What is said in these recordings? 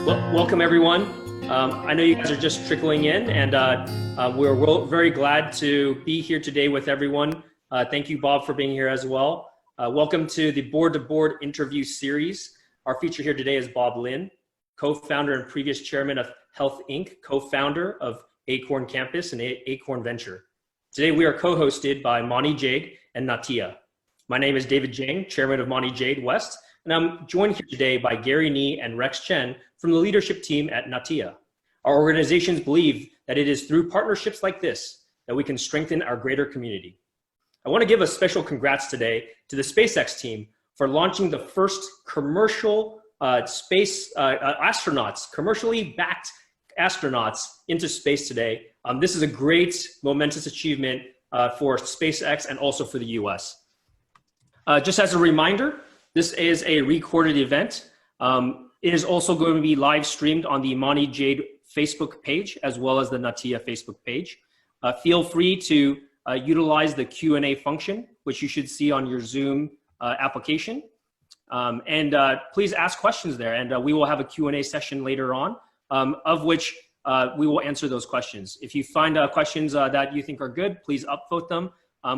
Well, welcome everyone. I know you guys are just trickling in, and we're very glad to be here today with everyone. Thank you, Bob, for being here as well. Welcome to the board-to-board interview series. Our feature here today is Bob Lin, co-founder and previous chairman of Healthink, co-founder of Acorn Campus and Acorn Venture. Today we are co-hosted by Monte, Jade, and Natia. My name is David Jang, chairman of Monte Jade West, and I'm joined here today by Gary Nee and Rex Chen from the leadership team at Natia. Our organizations believe that it is through partnerships like this that we can strengthen our greater community. I want to give a special congrats today to the SpaceX team for launching the first commercial space astronauts, commercially backed astronauts into space today. This is a great momentous achievement for SpaceX and also for the US. Just as a reminder, this is a recorded event. It is also going to be live streamed on the Monte Jade Facebook page as well as the Natia Facebook page. Feel free to utilize the Q&A function, which you should see on your Zoom application. Please ask questions there, and we will have a Q&A session later on, of which we will answer those questions. If you find questions that you think are good, please upvote them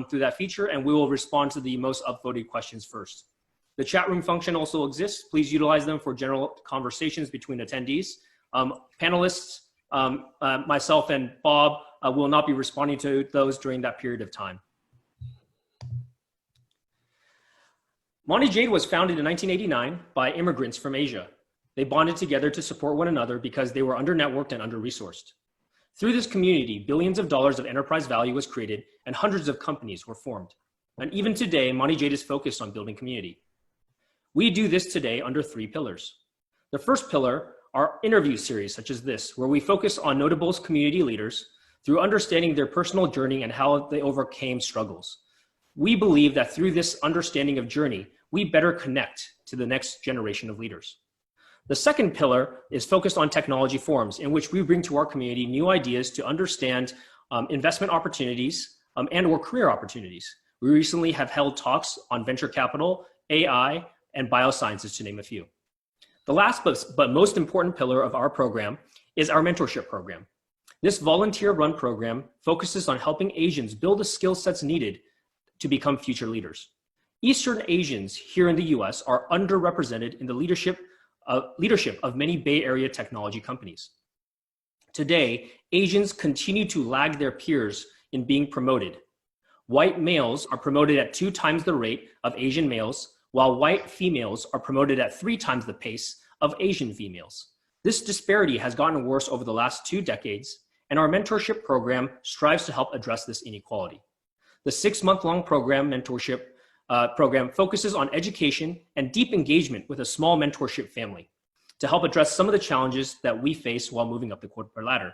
through that feature, and we will respond to the most upvoted questions first. The chat room function also exists. Please utilize them for general conversations between attendees. Panelists, myself and Bob will not be responding to those during that period of time. Monte Jade was founded in 1989 by immigrants from Asia. They bonded together to support one another because they were under-networked and under-resourced. Through this community, billions of dollars of enterprise value was created and hundreds of companies were formed. And even today, Monte Jade is focused on building community. We do this today under 3 pillars. The first pillar are interview series such as this, where we focus on notable community leaders through understanding their personal journey and how they overcame struggles. We believe that through this understanding of journey, we better connect to the next generation of leaders. The second pillar is focused on technology forums, in which we bring to our community new ideas to understand investment opportunities and/or career opportunities. We recently have held talks on venture capital, AI, and biosciences, to name a few. The last but most important pillar of our program is our mentorship program. This volunteer-run program focuses on helping Asians build the skill sets needed to become future leaders. Eastern Asians here in the US are underrepresented in the leadership of many Bay Area technology companies. Today, Asians continue to lag their peers in being promoted. White males are promoted at 2 times the rate of Asian males, while white females are promoted at 3 times the pace of Asian females. This disparity has gotten worse over the last 2 decades, and our mentorship program strives to help address this inequality. The 6-month-long mentorship program focuses on education and deep engagement with a small mentorship family to help address some of the challenges that we face while moving up the corporate ladder.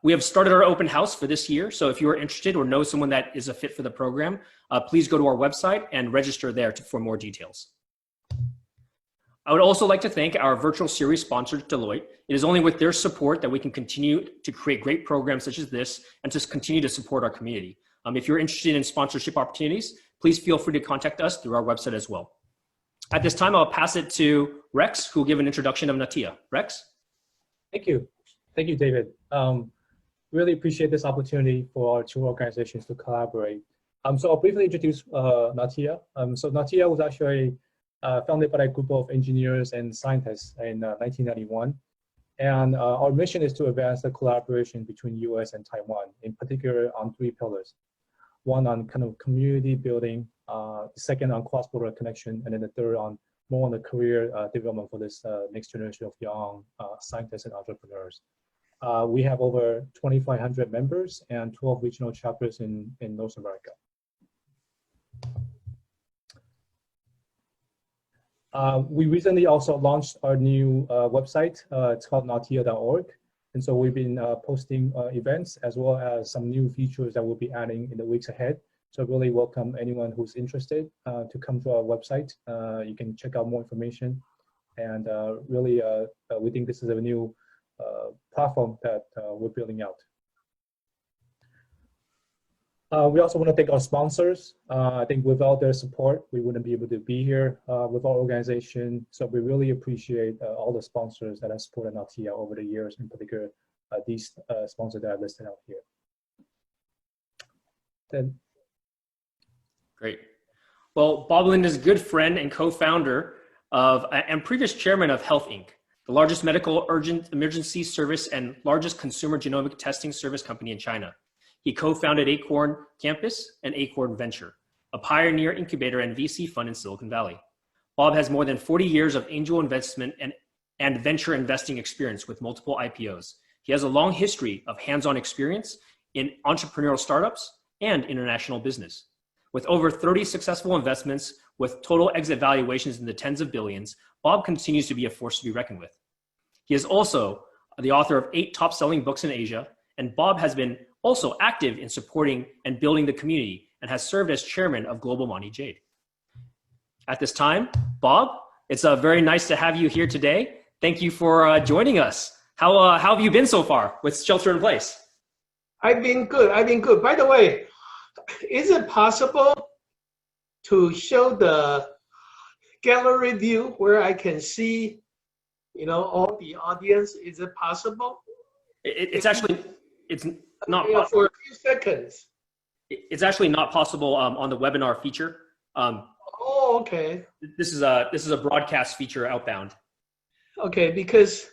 We have started our open house for this year, so if you are interested or know someone that is a fit for the program, please go to our website and register there for more details. I would also like to thank our virtual series sponsor, Deloitte. It is only with their support that we can continue to create great programs such as this and to continue to support our community. If you're interested in sponsorship opportunities, please feel free to contact us through our website as well. At this time, I'll pass it to Rex, who will give an introduction of Natia. Rex? Thank you. Thank you, David. Really appreciate this opportunity for our 2 organizations to collaborate. So I'll briefly introduce Natia. So Natia was actually founded by a group of engineers and scientists in 1991. And our mission is to advance the collaboration between US and Taiwan, in particular on 3 pillars. One on kind of community building, the second on cross-border connection, and then the third on more on the career development for this next generation of young scientists and entrepreneurs. We have over 2,500 members and 12 regional chapters in North America. We recently also launched our new website. It's called natia.org. And so we've been posting events as well as some new features that we'll be adding in the weeks ahead. So really welcome anyone who's interested to come to our website. You can check out more information. And really, we think this is a new platform that we're building out. We also want to thank our sponsors. I think without their support, we wouldn't be able to be here with our organization. So we really appreciate all the sponsors that have supported Nautia over the years, in particular, these sponsors that I listed out here. Then, Great. Well, Bob Lind is a good friend and co-founder of and previous chairman of Healthink, the largest medical urgent emergency service and largest consumer genomic testing service company in China. He co-founded Acorn Campus and Acorn Venture, a pioneer incubator and VC fund in Silicon Valley. Bob has more than 40 years of angel investment and venture investing experience with multiple IPOs. He has a long history of hands-on experience in entrepreneurial startups and international business. With over 30 successful investments with total exit valuations in the tens of billions, Bob continues to be a force to be reckoned with. He is also the author of 8 top-selling books in Asia, and Bob has been also active in supporting and building the community and has served as chairman of Global Monte Jade. At this time, Bob, it's very nice to have you here today. Thank you for joining us. How have you been so far with shelter in place? I've been good. By the way, is it possible to show the gallery view where I can see, all the audience? Is it possible? It's not for a few seconds. It's actually not possible on the webinar feature. Oh, okay. This is a broadcast feature outbound. Okay, because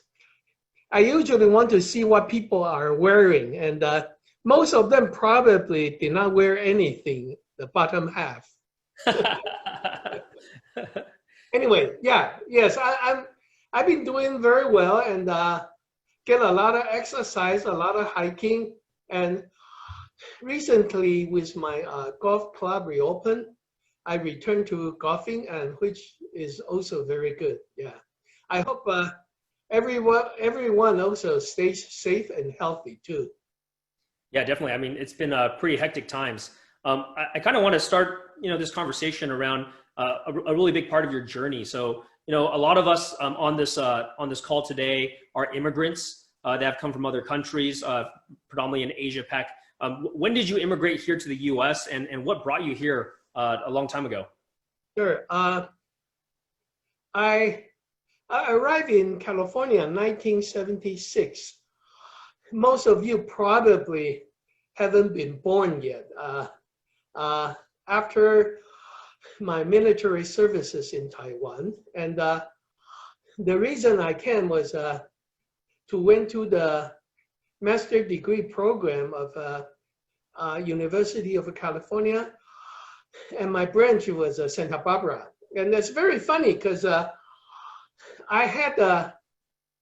I usually want to see what people are wearing, and most of them probably did not wear anything, the bottom half. Anyway, yes, I've been doing very well and get a lot of exercise, a lot of hiking, and recently with my golf club reopened, I returned to golfing, and which is also very good. Yeah, I hope everyone also stays safe and healthy too. Yeah, definitely. I mean, it's been pretty hectic times. I kind of want to start, this conversation around a really big part of your journey. So, a lot of us on this call today are immigrants that have come from other countries, predominantly in Asia Pac. When did you immigrate here to the U.S. and what brought you here a long time ago? Sure. I arrived in California in 1976. Most of you probably haven't been born yet. After my military services in Taiwan, and the reason I came was to went to the master degree program of University of California, and my branch was Santa Barbara. And that's very funny because I had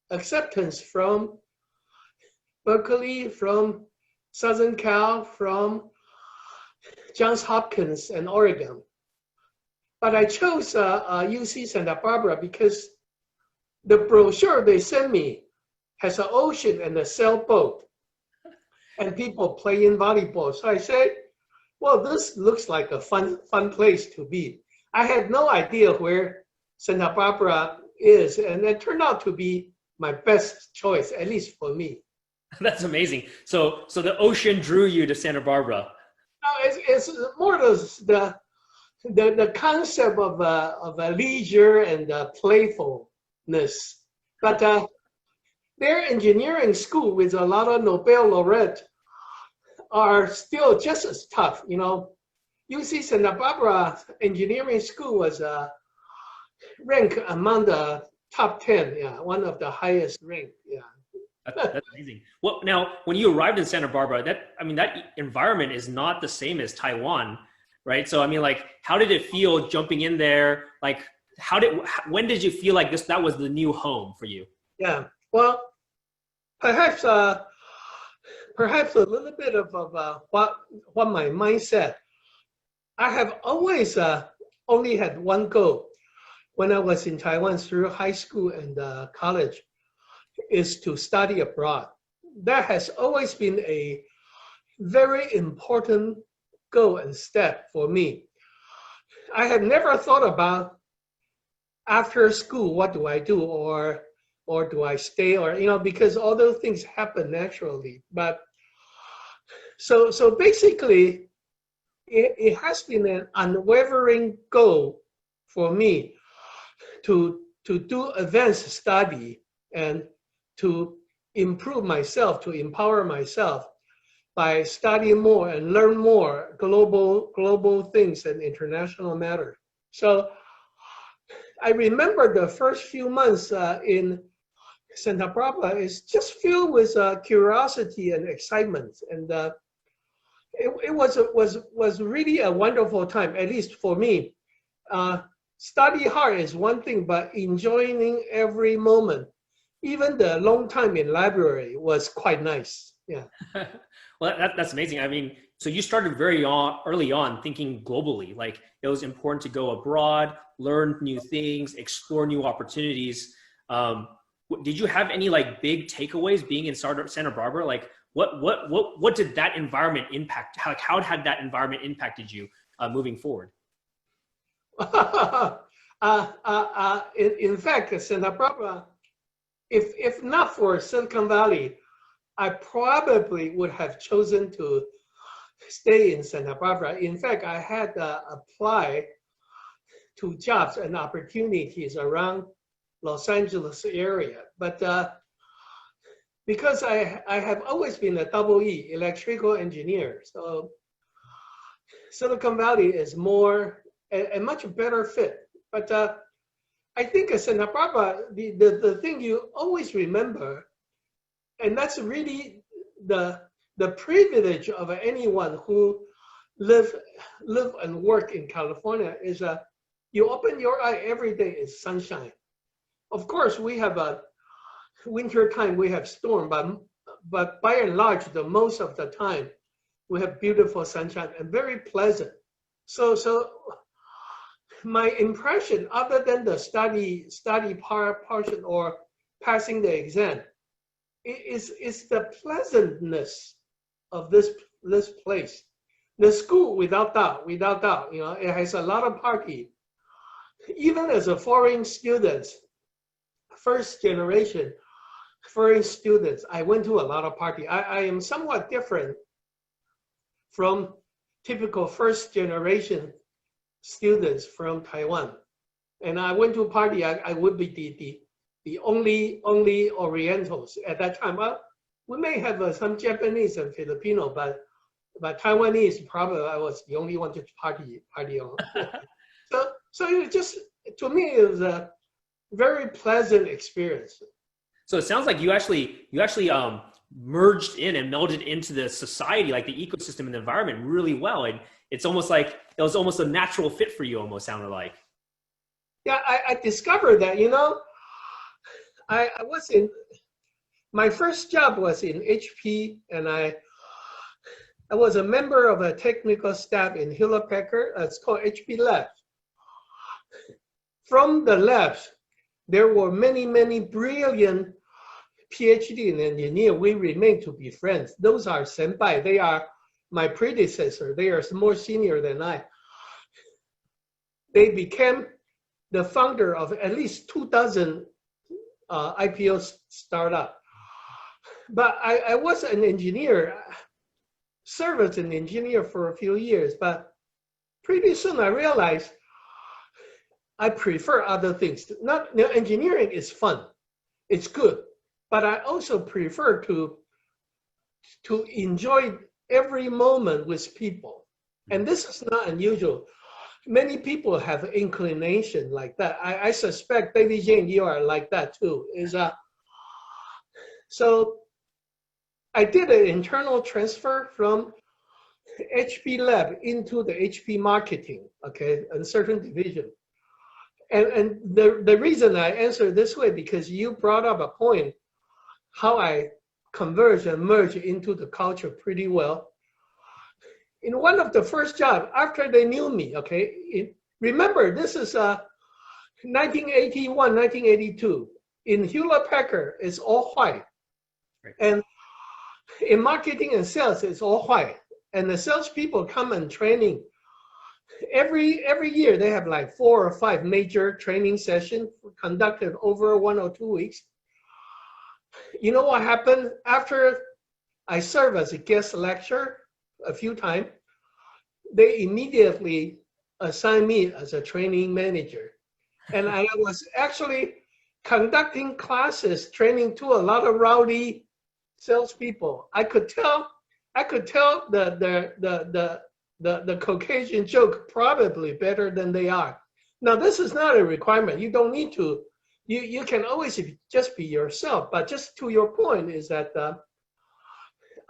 acceptance from Berkeley, from Southern Cal, from Johns Hopkins and Oregon. But I chose UC Santa Barbara because the brochure they sent me has an ocean and a sailboat and people playing volleyball. So I said, well, this looks like a fun place to be. I had no idea where Santa Barbara is, and it turned out to be my best choice, at least for me. That's amazing. So the ocean drew you to Santa Barbara. No, it's more the concept of a leisure and playfulness. But their engineering school with a lot of Nobel laureates are still just as tough. UC Santa Barbara engineering school was ranked among the top 10. Yeah, one of the highest ranked. Yeah. That's amazing. Well, now when you arrived in Santa Barbara, that environment is not the same as Taiwan, right? So how did it feel jumping in there? When did you feel like that was the new home for you? Yeah. Well, perhaps a little bit of what my mindset. I have always only had one goal when I was in Taiwan through high school and college, is to study abroad. That has always been a very important goal and step for me. I had never thought about after school, what do I do, or do I stay, or because all those things happen naturally. But so basically, it has been an unwavering goal for me to do advanced study and to improve myself, to empower myself by studying more and learn more global things and international matters. So I remember the first few months in Santa Barbara is just filled with curiosity and excitement, and it was really a wonderful time, at least for me. Study hard is one thing, but enjoying every moment, even the long time in library, was quite nice. Yeah. Well, that's amazing. I mean, so you started very early on thinking globally, like it was important to go abroad, learn new things, explore new opportunities. Did you have any like big takeaways being in Santa Barbara? Like what did that environment impact? How had that environment impacted you moving forward? In fact, Santa Barbara, if not for Silicon Valley, I probably would have chosen to stay in Santa Barbara. In fact, I had applied to jobs and opportunities around Los Angeles area, but because I have always been a double E, electrical engineer, so Silicon Valley is more a much better fit. But I think Santa Barbara, the thing you always remember, and that's really the privilege of anyone who live and work in California, is you open your eye every day is sunshine. Of course, we have a winter time, we have storm, but by and large, the most of the time, we have beautiful sunshine and very pleasant. So my impression, other than the study portion or passing the exam, is the pleasantness of this place. The school, without doubt, you know, it has a lot of party. Even as a foreign student, first generation foreign students, I went to a lot of party. I am somewhat different from typical first generation students from Taiwan. And I went to a party, I would be the only Orientals at that time. Well, we may have some Japanese and Filipino, but Taiwanese, probably I was the only one to party on. So it just, to me, it was a very pleasant experience. So it sounds like you actually merged in and melded into the society, like the ecosystem and the environment, really well. And it's almost like it was almost a natural fit for you, almost sounded like. Yeah, I discovered that, you know, I was in, my first job was in HP, and I was a member of a technical staff in Hewlett Packard. It's called HP Labs. From the labs, there were many brilliant PhD and engineer. We remain to be friends. Those are senpai. They are my predecessor. They are more senior than I. They became the founder of at least 2,000 IPO startup. But I was an engineer, served as an engineer for a few years, but pretty soon I realized I prefer other things. Engineering is fun, it's good, but I also prefer to enjoy every moment with people. And this is not unusual. Many people have inclination like that. I suspect, Baby Jane, you are like that too. So I did an internal transfer from HP Lab into the HP marketing, okay, a certain division. And the reason I answer this way, because you brought up a point, how I converge and merge into the culture pretty well. In one of the first jobs, after they knew me, okay, remember this is 1981, 1982. In Hewlett Packard, it's all white. Right. And in marketing and sales, it's all white. And the salespeople come and training. Every year, they have like 4 or 5 major training sessions conducted over 1 or 2 weeks. You know what happened? After I served as a guest lecturer a few times, they immediately assigned me as a training manager. And I was actually conducting classes, training to a lot of rowdy salespeople. I could tell the Caucasian joke probably better than they are. Now, this is not a requirement. You don't need to. You can always just be yourself. But just to your point is that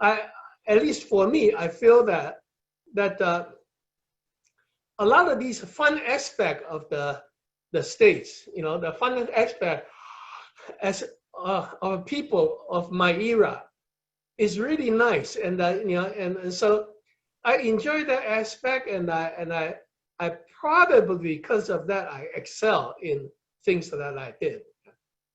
at least for me, I feel that a lot of these fun aspect of the States, the fun aspect as of people of my era is really nice, and and so I enjoy that aspect, and I probably because of that I excel in things that I did.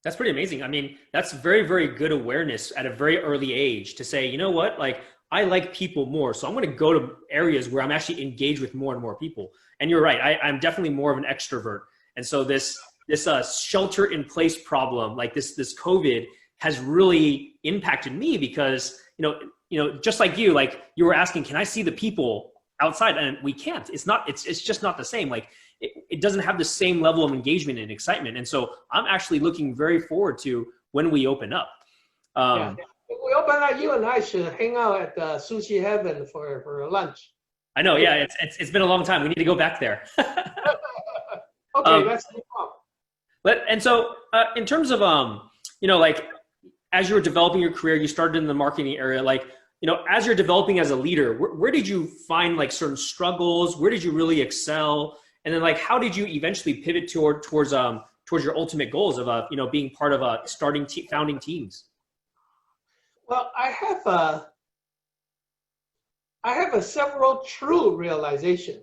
That's pretty amazing. I mean, that's very, very good awareness at a very early age to say, you know what, like I like people more, so I'm going to go to areas where I'm actually engaged with more and more people. And you're right, I'm definitely more of an extrovert, and so this shelter in place problem, like this COVID, has really impacted me because just like you were asking, can I see the people outside? And we can't. It's just not the same. Like it doesn't have the same level of engagement and excitement. And so I'm actually looking very forward to when we open up. Yeah. If we open up, you and I should hang out at Sushi Heaven for lunch. I know. Yeah, it's been a long time. We need to go back there. Okay, that's no problem. And so in terms of as you were developing your career, you started in the marketing area. As you're developing as a leader, where did you find certain struggles? Where did you really excel? And then how did you eventually pivot towards your ultimate goals of being part of founding teams? Well, I have a several true realization,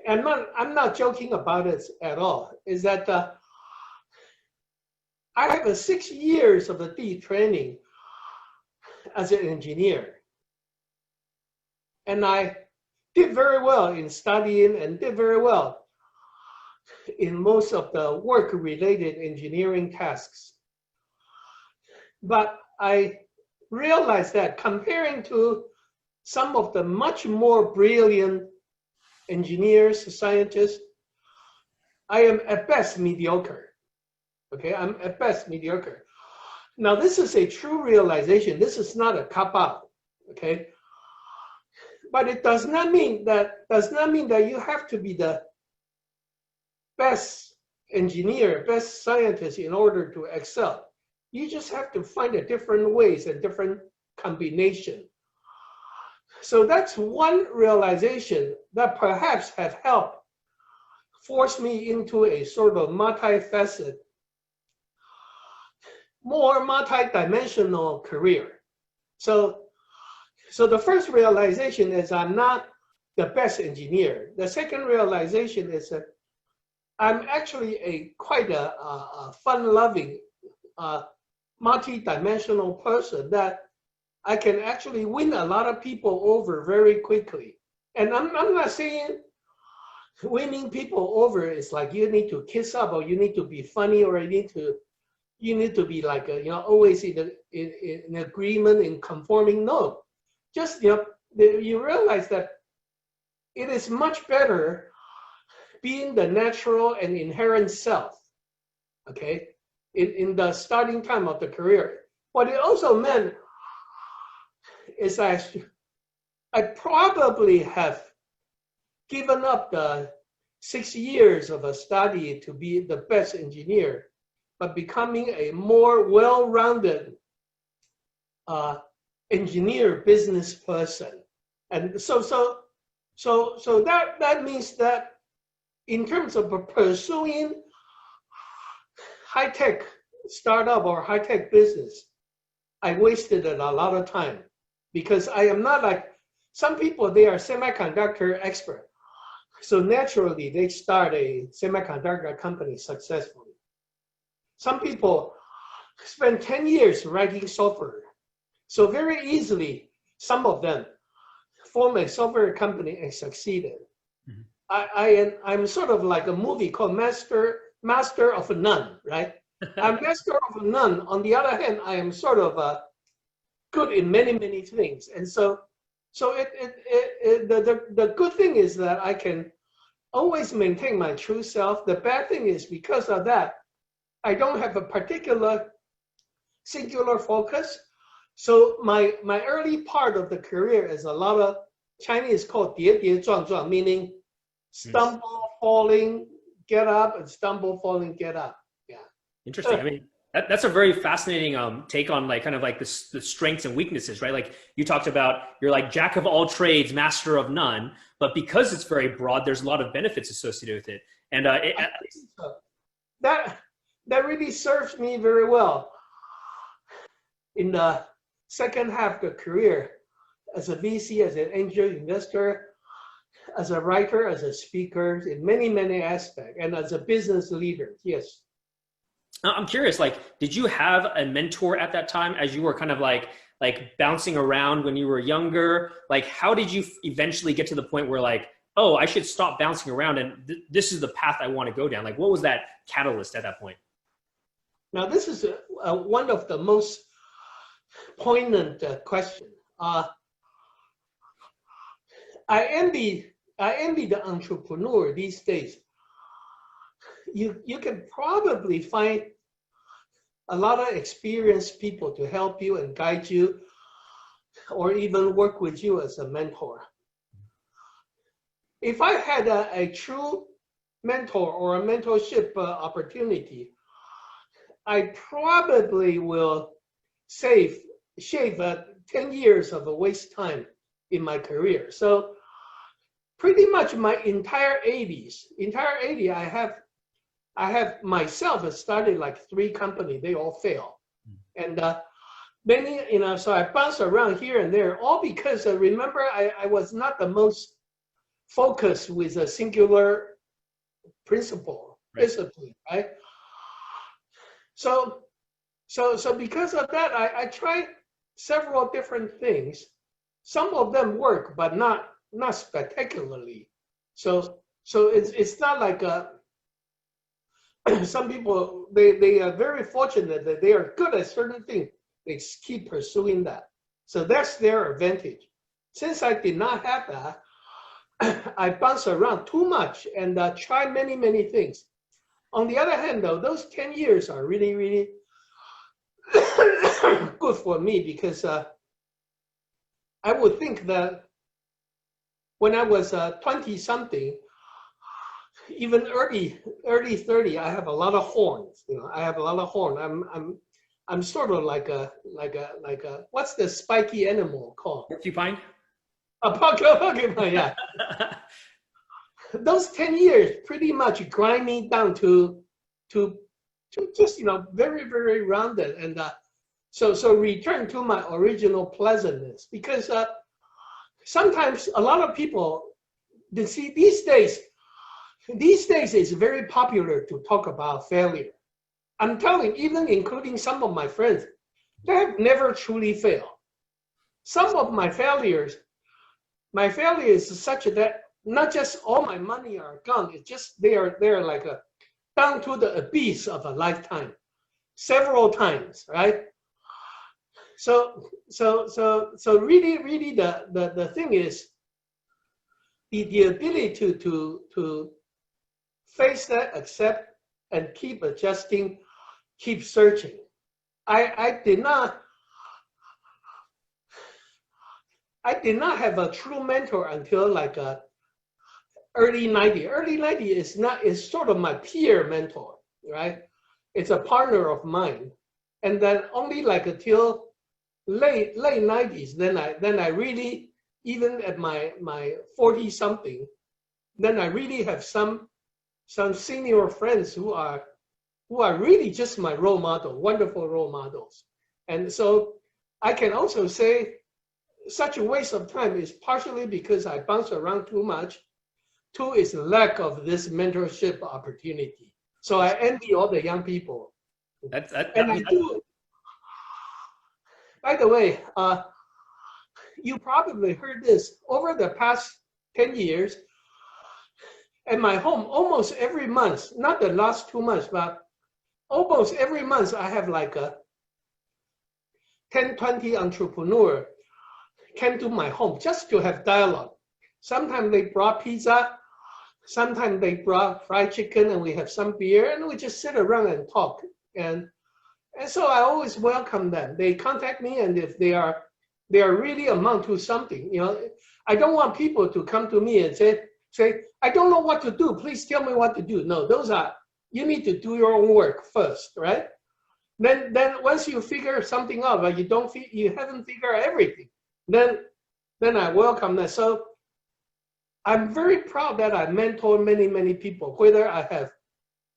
and I'm not joking about it at all. Is that I have 6 years of a deep training as an engineer, and I did very well in studying and did very well in most of the work-related engineering tasks. But I realized that comparing to some of the much more brilliant engineers, scientists, I am at best mediocre. Okay, I'm at best mediocre. Now, this is a true realization. This is not a cop-out. Okay, but it does not mean that you have to be the best engineer, best scientist in order to excel. You just have to find a different ways and different combination. So that's one realization that perhaps have helped force me into a sort of multifaceted, more multi-dimensional career. So the first realization is I'm not the best engineer. The second realization is that I'm actually quite a fun-loving, multi-dimensional person that I can actually win a lot of people over very quickly. And I'm not saying winning people over is like you need to kiss up or you need to be funny or you need to be always in agreement, in conforming. No, just you realize that it is much better being the natural and inherent self. Okay, in the starting time of the career. What it also meant is I probably have given up the 6 years of a study to be the best engineer, but becoming a more well-rounded engineer business person. And so that means that in terms of pursuing high-tech startup or high-tech business, I wasted a lot of time because I am not like some people. They are semiconductor expert, so naturally they start a semiconductor company successfully. Some people spend 10 years writing software, so very easily some of them form a software company and succeeded. Mm-hmm. I'm sort of like a movie called Master of None, right? I'm master of none. On the other hand, I am sort of good in many, many things. And so So the good thing is that I can always maintain my true self. The bad thing is because of that, I don't have a particular singular focus. So my early part of the career is a lot of Chinese called 跌跌撞撞, meaning stumble, falling, get up, and stumble, falling, get up. Yeah. Interesting. I mean, that's a very fascinating take on like kind of like the strengths and weaknesses, right? Like you talked about, you're like jack of all trades, master of none, but because it's very broad, there's a lot of benefits associated with it. And that really serves me very well in the second half of the career as a VC, as an angel investor, as a writer, as a speaker, in many, many aspects, and as a business leader. Yes. I'm curious, like, did you have a mentor at that time as you were kind of like bouncing around when you were younger? Like, how did you eventually get to the point where like, oh, I should stop bouncing around and this is the path I want to go down? Like, what was that catalyst at that point? Now, this is one of the most poignant questions. I envy the entrepreneur these days. You can probably find a lot of experienced people to help you and guide you, or even work with you as a mentor. If I had a true mentor or a mentorship opportunity, I probably will shave 10 years of a waste time in my career. So pretty much my entire 80s, I have myself started like 3 companies, they all fail. And many, so I bounce around here and there, all because remember, I was not the most focused with a singular discipline, right? So because of that, I tried several different things. Some of them work, but not spectacularly. So it's not like some people, they are very fortunate that they are good at certain things. They keep pursuing that. So that's their advantage. Since I did not have that, I bounce around too much and try many, many things. On the other hand, though, those 10 years are really, really good for me because I would think that when I was 20-something, even early 30, I have a lot of horns. I have a lot of horn. I'm sort of like a what's the spiky animal called? Porcupine. A porcupine, yeah. Those 10 years pretty much grind me down to just very, very rounded, and so return to my original pleasantness, because sometimes a lot of people, you see, these days it's very popular to talk about failure. I'm telling, even including some of my friends, they have never truly failed. Some of my failures is such that not just all my money are gone, it's just they're like down to the abyss of a lifetime, several times, right? So really the thing is the ability to face that, accept, and keep adjusting, keep searching. I did not have a true mentor until like early 90. Early 90 is sort of my peer mentor, right? It's a partner of mine. And then only like until late 90s, then I really, even at my 40-something, then I really have some senior friends who are really just my role model, wonderful role models. And so I can also say such a waste of time is partially because I bounce around too much. 2 is lack of this mentorship opportunity. So I envy all the young people. I do. By the way, you probably heard this over the past 10 years. At my home, almost every month, not the last 2 months, but almost every month, I have like a 10, 20 entrepreneur came to my home just to have dialogue. Sometimes they brought pizza, sometimes they brought fried chicken, and we have some beer, and we just sit around and talk. And so I always welcome them. They contact me, and if they are really amount to something, you know, I don't want people to come to me and say, I don't know what to do. Please tell me what to do. No, you need to do your own work first, right? Then once you figure something out, but you haven't figured out everything, then I welcome that. So I'm very proud that I mentor many people, whether I have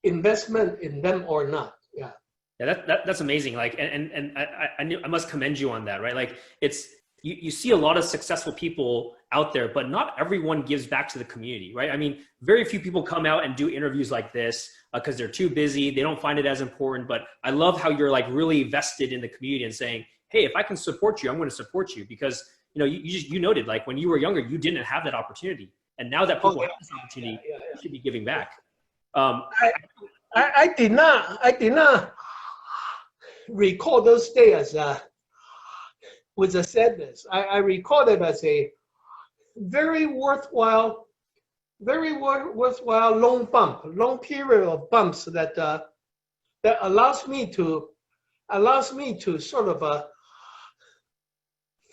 investment in them or not. Yeah. Yeah, that's amazing. Like, and I must commend you on that, right? Like, it's you see a lot of successful people out there, but not everyone gives back to the community, right? I mean, very few people come out and do interviews like this because they're too busy. They don't find it as important. But I love how you're like really vested in the community and saying, hey, if I can support you, I'm going to support you, because you know you noted, like, when you were younger, you didn't have that opportunity, and now that people have this opportunity, you should be giving back. I did not recall those days with a sadness. I recall it as a very worthwhile long period of bumps that allows me to sort of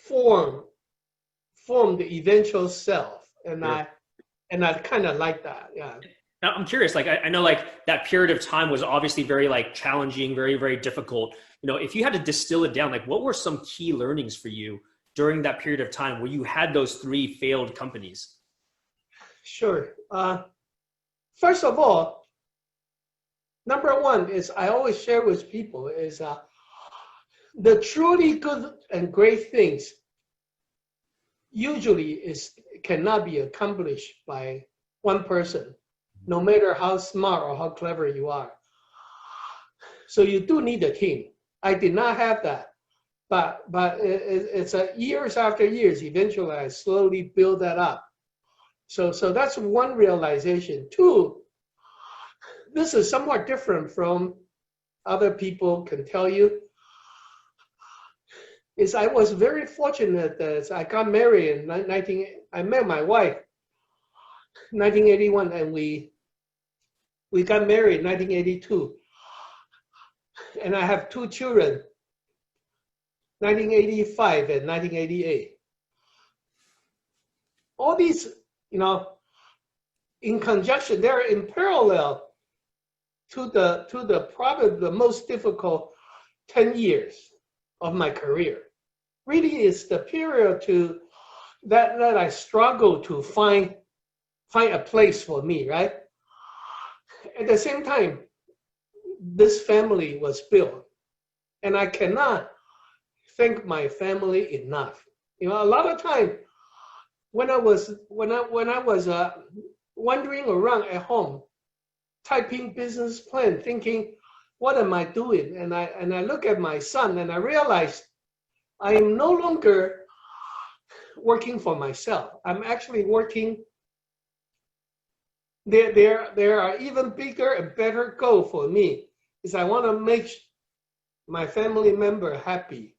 form the eventual self, and Sure. I kind of like that. Yeah. Now, I'm curious, like, I know like that period of time was obviously very like challenging, very difficult. You know, if you had to distill it down, like, what were some key learnings for you during that period of time where you had those 3 failed companies? Sure. First of all, number one is I always share with people is the truly good and great things usually cannot be accomplished by one person, no matter how smart or how clever you are. So you do need a team. I did not have that, but it's years after years. Eventually, I slowly build that up. So that's one realization. 2, this is somewhat different from other people can tell you. Is I was very fortunate that I got married I met my wife 1981, and we got married in 1982. And I have 2 children, 1985 and 1988. All these, you know, in conjunction, they're in parallel to the probably the most difficult 10 years of my career. Really, it's the period that I struggle to find a place for me, right? At the same time, this family was built, and I cannot thank my family enough. You know, a lot of time when I was wandering around at home, typing business plan, thinking, what am I doing? And I look at my son, and I realize I am no longer working for myself. I'm actually working. There are even bigger and better goal for me. Is I want to make my family member happy.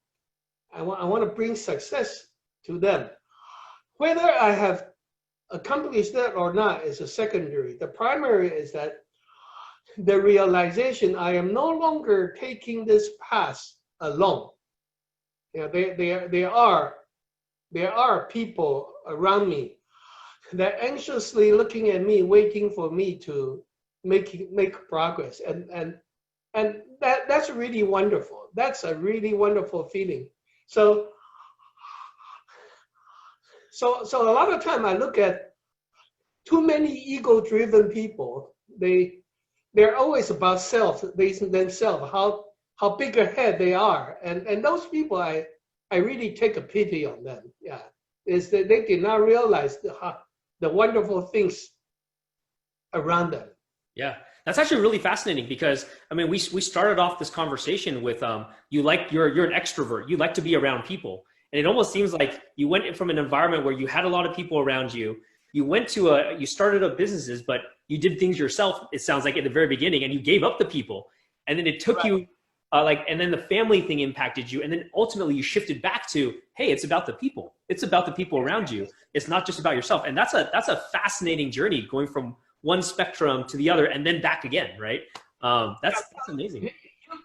I want to bring success to them. Whether I have accomplished that or not is a secondary. The primary is that the realization I am no longer taking this path alone. You know, there are people around me that anxiously looking at me, waiting for me to make progress, and that's really wonderful. That's a really wonderful feeling. So a lot of time I look at too many ego-driven people. They're always about themselves, how big a head they are, and those people I really take a pity on them. Yeah, is that they did not realize the wonderful things around them. Yeah, that's actually really fascinating, because I mean, we started off this conversation with you're an extrovert. You like to be around people, and it almost seems like you went from an environment where you had a lot of people around you. You started up businesses, but you did things yourself. It sounds like at the very beginning, and you gave up the people, and then it took you and then the family thing impacted you, and then ultimately you shifted back to, hey, it's about the people. It's about the people around you. It's not just about yourself. And that's a fascinating journey, going from one spectrum to the other and then back again, right? That's amazing.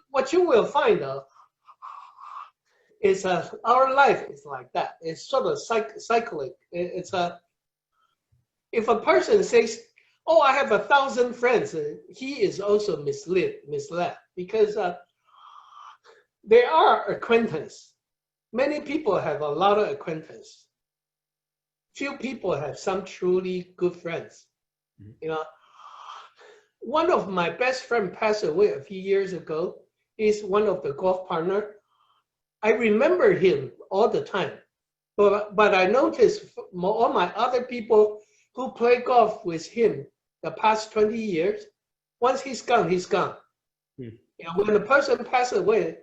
What you will find is our life is like that. It's sort of cyclic. It's if a person says, "Oh, I have 1,000 friends," he is also misled because there are acquaintance. Many people have a lot of acquaintance. Few people have some truly good friends. Mm-hmm. You know, one of my best friend passed away a few years ago. He's one of the golf partner. I remember him all the time, but I noticed all my other people who play golf with him the past 20 years, once he's gone, he's gone. Hmm. You know, when a person passes away,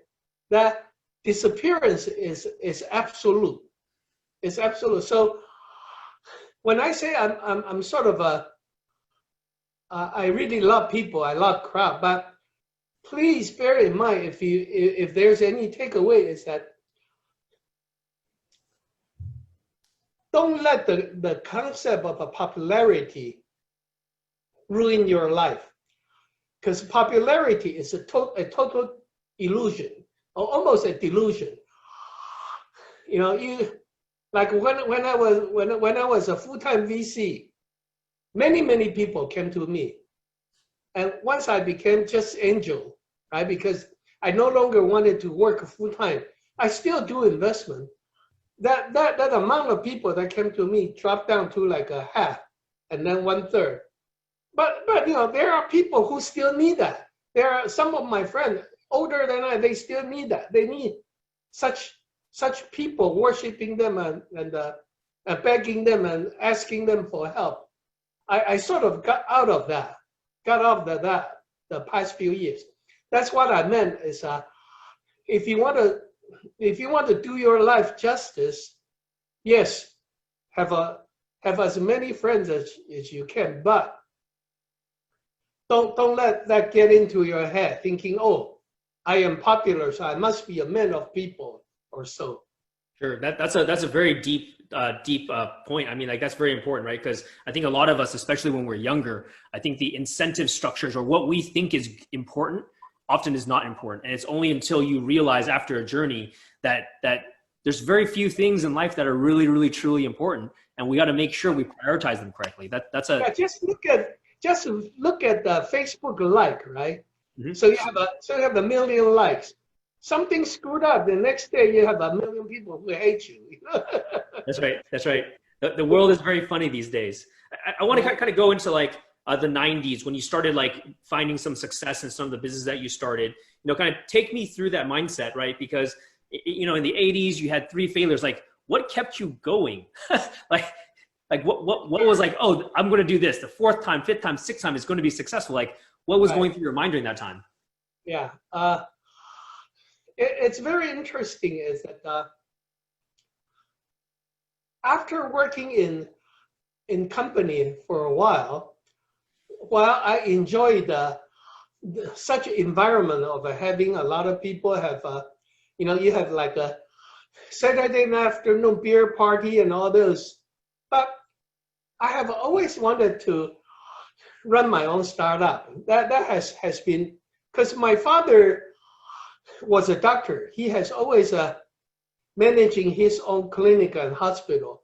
that disappearance is absolute. It's absolute. So when I say I'm sort of I really love people, I love crowd, but please bear in mind, if there's any takeaway, is that don't let the concept of a popularity ruin your life, because popularity is a total illusion, or almost a delusion. You know, like when I was a full-time VC, many people came to me, and once I became just angel, right? Because I no longer wanted to work full-time. I still do investment. That amount of people that came to me dropped down to like a half, and then 1/3. But you know, there are people who still need that. There are some of my friends older than I, they still need that. They need such people worshiping them and begging them and asking them for help. I sort of got out of that the past few years. That's what I meant is if you want to do your life justice, yes, have as many friends as you can, but don't let that get into your head thinking, oh, I am popular, so I must be a man of people or so. Sure, that's a very deep point. I mean, like, that's very important, right? Because I think a lot of us, especially when we're younger, I think the incentive structures or what we think is important often is not important. And it's only until you realize after a journey that there's very few things in life that are really, really, truly important. And we got to make sure we prioritize them correctly. That's a... Yeah, just look at the Facebook like, right? Mm-hmm. So you have 1 million likes. Something screwed up, the next day you have 1 million people who hate you. That's right. The world is very funny these days. I want to kind of go into like the 90s when you started like finding some success in some of the business that you started. You know, kind of take me through that mindset, right? Because, you know, in the 80s you had 3 failures. Like, what kept you going? like what was like, oh, I'm going to do this. The 4th time, 5th time, 6th time is going to be successful. Like, what was going through your mind during that time? Yeah. It's very interesting is that after working in company for a while I enjoyed such an environment of having a lot of people have, you know, you have like a Saturday afternoon beer party and all those. But I have always wanted to run my own startup. That has been, because my father was a doctor. He has always managing his own clinic and hospital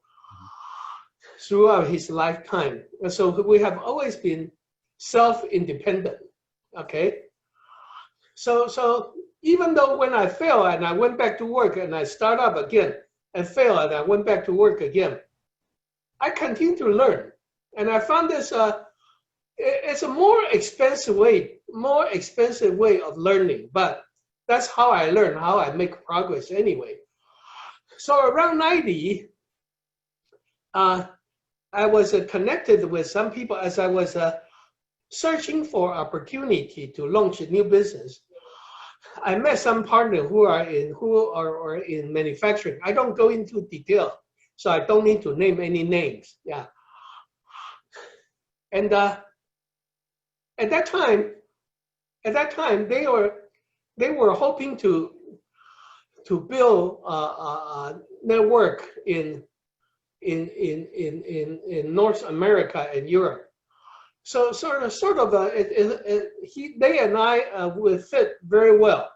throughout his lifetime. And so we have always been self-independent, okay? So even though when I failed and I went back to work and I start up again and failed and I went back to work again, I continue to learn. And I found this, it's a more expensive way of learning, but that's how I learn, how I make progress anyway. So around 90, I was connected with some people as I was searching for opportunity to launch a new business. I met some partners who are in manufacturing. I don't go into detail, so I don't need to name any names. Yeah. And at that time, they they were hoping to build a network in North America and Europe. So they and I would fit very well.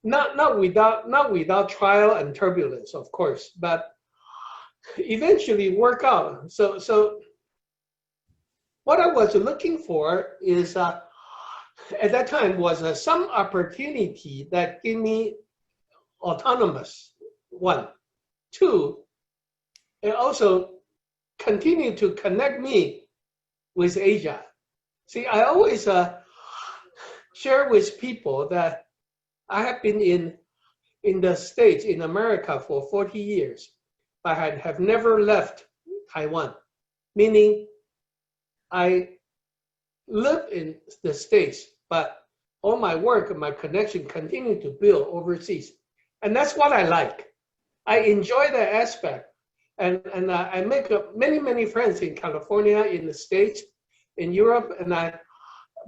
Not without trial and turbulence, of course, but eventually work out. So what I was looking for is at that time was some opportunity that gave me autonomous, one. Two, it also continued to connect me with Asia. See, I always share with people that I have been in the States, in America for 40 years, but I have never left Taiwan, meaning I live in the States, but all my work and my connection continue to build overseas. And that's what I like. I enjoy that aspect. And I make many friends in California, in the States, in Europe,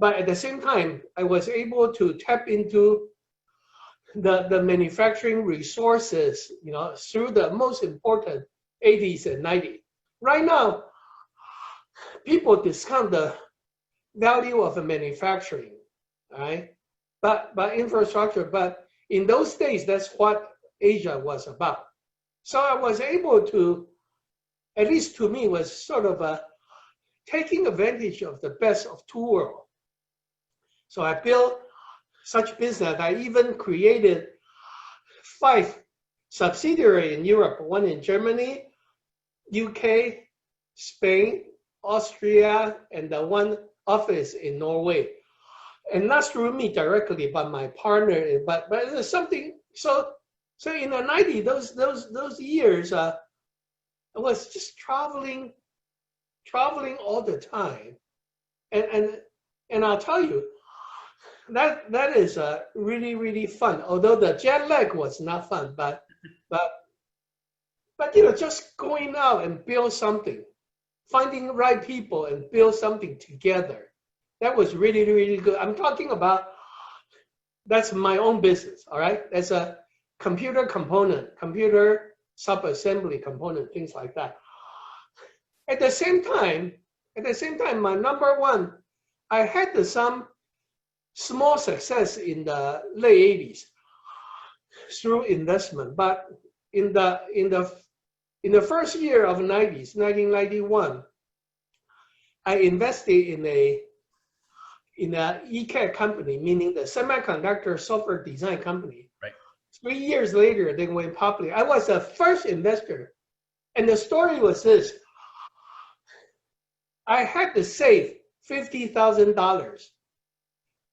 but at the same time, I was able to tap into the manufacturing resources, through the most important 80s and 90s. Right now, people discount the value of manufacturing, right? But infrastructure, but in those days, that's what Asia was about. So I was able to, at least to me, was sort of taking advantage of the best of two worlds. So I built such business. I even created 5 subsidiaries in Europe, one in Germany, UK, Spain, Austria, and the one office in Norway. And not through me directly, but my partner. But there's something. So in the 90s, those years, I was just traveling all the time, and I'll tell you, that is really fun. Although the jet lag was not fun, but just going out and build something, finding the right people and build something together. That was really good. I'm talking about, that's my own business, all right? That's a computer component, computer sub-assembly component, things like that. At the same time, my number one, I had some small success in the late 80s through investment, but in the first year of 90s, 1991, I invested in an ECAD company, meaning the semiconductor software design company. Right. 3 years later, they went public. I was the first investor, and the story was this: I had to save $50,000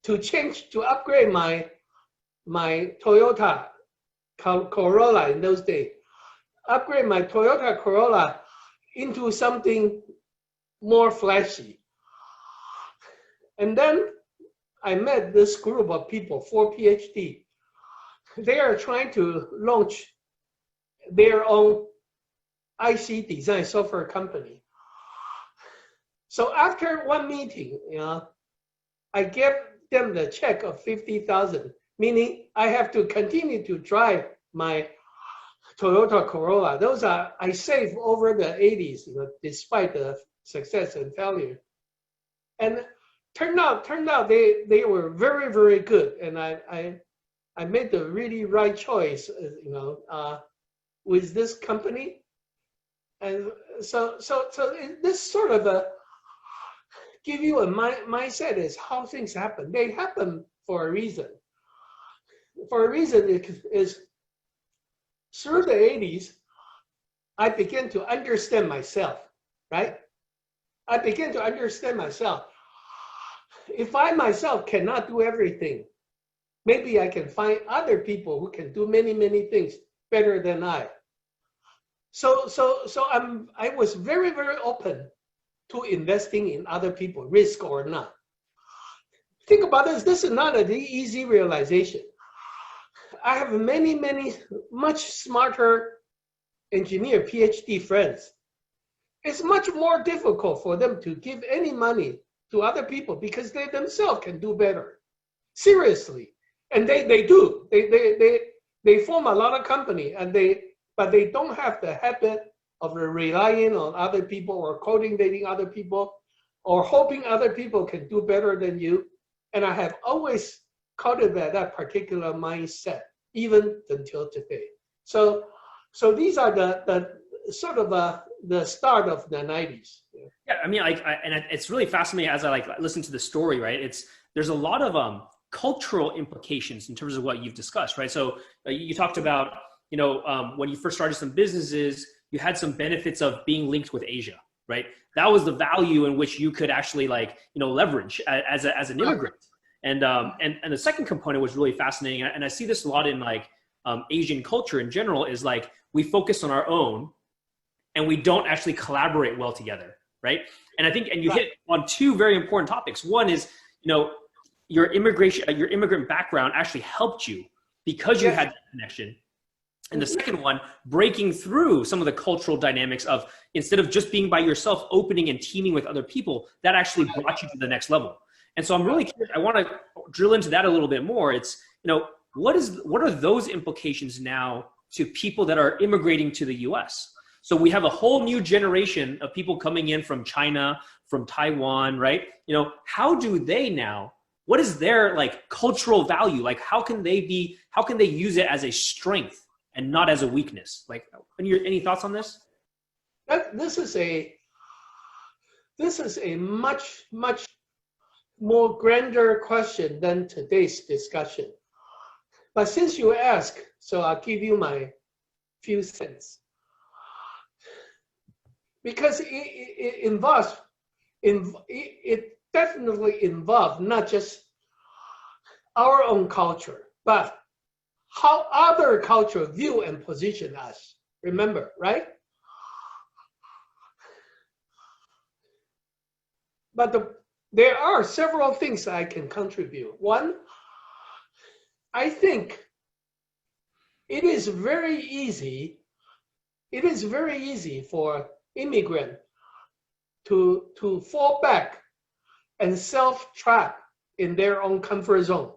to upgrade my Toyota Corolla in those days. Upgrade my Toyota Corolla into something more flashy. And then I met this group of people, 4 PhD. They are trying to launch their own IC design software company. So after one meeting, I gave them the check of $50,000, meaning I have to continue to drive my Toyota Corolla. Those I saved over the 80s, despite the success and failure. And turned out they were very good, and I made the really right choice, with this company. And so this sort of give you a mindset is how things happen. They happen for a reason. For a reason is through the 80s, I began to understand myself, right? I began to understand myself. If I myself cannot do everything, maybe I can find other people who can do many things better than I. So I was very open to investing in other people, risk or not. Think about this. This is not an easy realization. I have many much smarter engineer PhD friends. It's much more difficult for them to give any money to other people because they themselves can do better. Seriously, And they do. They form a lot of company, but they don't have the habit of relying on other people or coordinating other people or hoping other people can do better than you. And I have always cultivated that particular mindset, even until today. So these are the sort of the start of the 90s. Yeah, I mean, and it's really fascinating as I listen to the story, right? There's a lot of cultural implications in terms of what you've discussed, right? So you talked about, when you first started some businesses, you had some benefits of being linked with Asia, right? That was the value in which you could actually leverage as an immigrant. And the second component was really fascinating. And I see this a lot in Asian culture in general is we focus on our own and we don't actually collaborate well together, right? And I think, and you hit on two very important topics. One is, your immigrant background actually helped you because you had that connection. And the second one, breaking through some of the cultural dynamics of instead of just being by yourself, opening and teaming with other people, that actually brought you to the next level. And so I'm really curious, I want to drill into that a little bit more. It's, what are those implications now to people that are immigrating to the US? So we have a whole new generation of people coming in from China, from Taiwan, right? How do they now, what is their cultural value? How can they use it as a strength and not as a weakness? Any thoughts on this? This is a much more grander question than today's discussion. But since you ask, so I'll give you my few cents. Because it definitely involves not just our own culture, but how other culture view and position us. Remember, right? But there are several things I can contribute. One, I think it is very easy for immigrant to fall back and self-trap in their own comfort zone.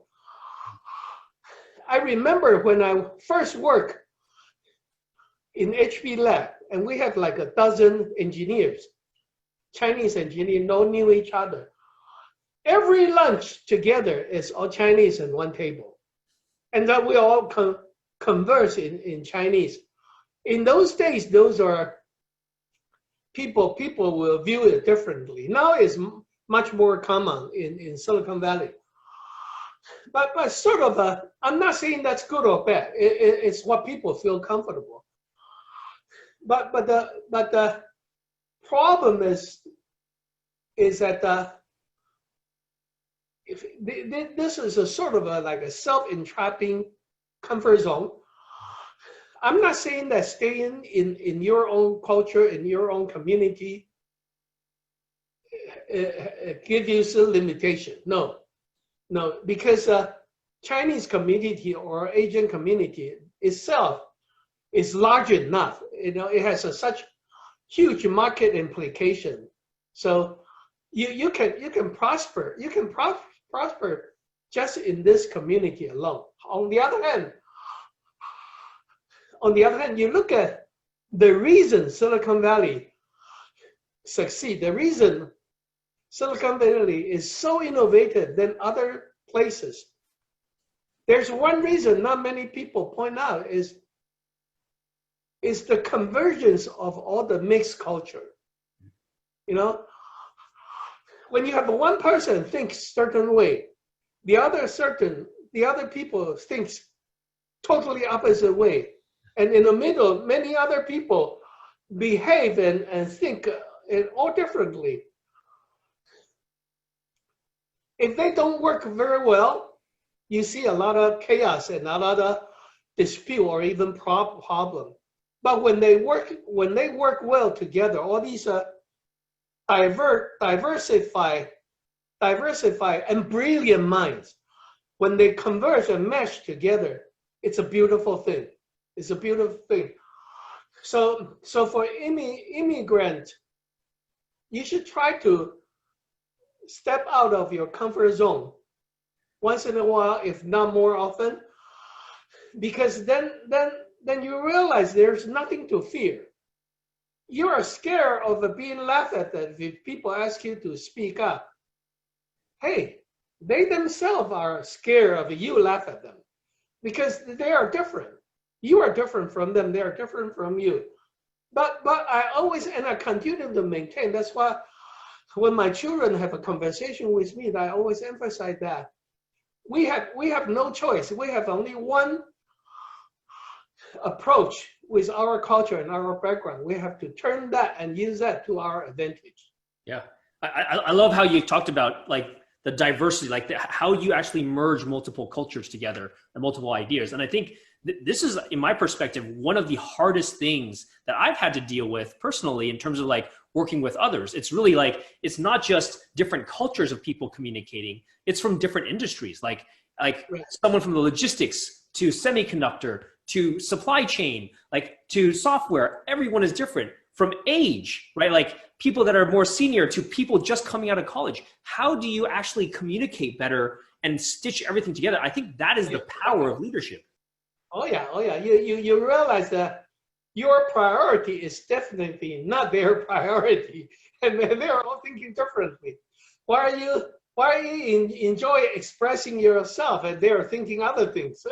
I remember when I first worked in HP lab, and we had a dozen engineers, Chinese engineers, all knew each other. Every lunch together is all Chinese at one table. And that we all converse in Chinese. In those days, those are people will view it differently. Now it's much more common in Silicon Valley. But sort of, I'm not saying that's good or bad. It's what people feel comfortable. But the problem is that this is a sort of a self-entrapping comfort zone. I'm not saying that staying in your own culture, in your own community, gives you some limitation. No, because Chinese community or Asian community itself is large enough. It has such huge market implication. So you can prosper. You can prosper just in this community alone. On the other hand, you look at the reason Silicon Valley succeed. The reason Silicon Valley is so innovative than other places. There's one reason not many people point out is the convergence of all the mixed culture. When you have one person thinks certain way, the other people thinks totally opposite way. And in the middle, many other people behave and think all differently. If they don't work very well, you see a lot of chaos and a lot of dispute or even problem. But when they work well together, all these diversify and brilliant minds, when they converge and mesh together, it's a beautiful thing. It's a beautiful thing. So for immigrant, you should try to step out of your comfort zone once in a while, if not more often, because then you realize there's nothing to fear. You are scared of being laughed at if people ask you to speak up. Hey, they themselves are scared of you laugh at them because they are different. You are different from them. They are different from you. But I always, and I continue to maintain, that's why when my children have a conversation with me, I always emphasize that we have no choice. We have only one approach with our culture and our background. We have to turn that and use that to our advantage. Yeah, I love how you talked about like the diversity, like how you actually merge multiple cultures together and multiple ideas. And I think this is, in my perspective, one of the hardest things that I've had to deal with personally in terms of like working with others. It's really like, it's not just different cultures of people communicating, it's from different industries, like right. Someone from the logistics to semiconductor to supply chain, like to software, everyone is different. From age, right? Like people that are more senior to people just coming out of college. How do you actually communicate better and stitch everything together? I think that is the power of leadership. Oh yeah. You realize that your priority is definitely not their priority, and they're all thinking differently. Why are you enjoy expressing yourself and they're thinking other things?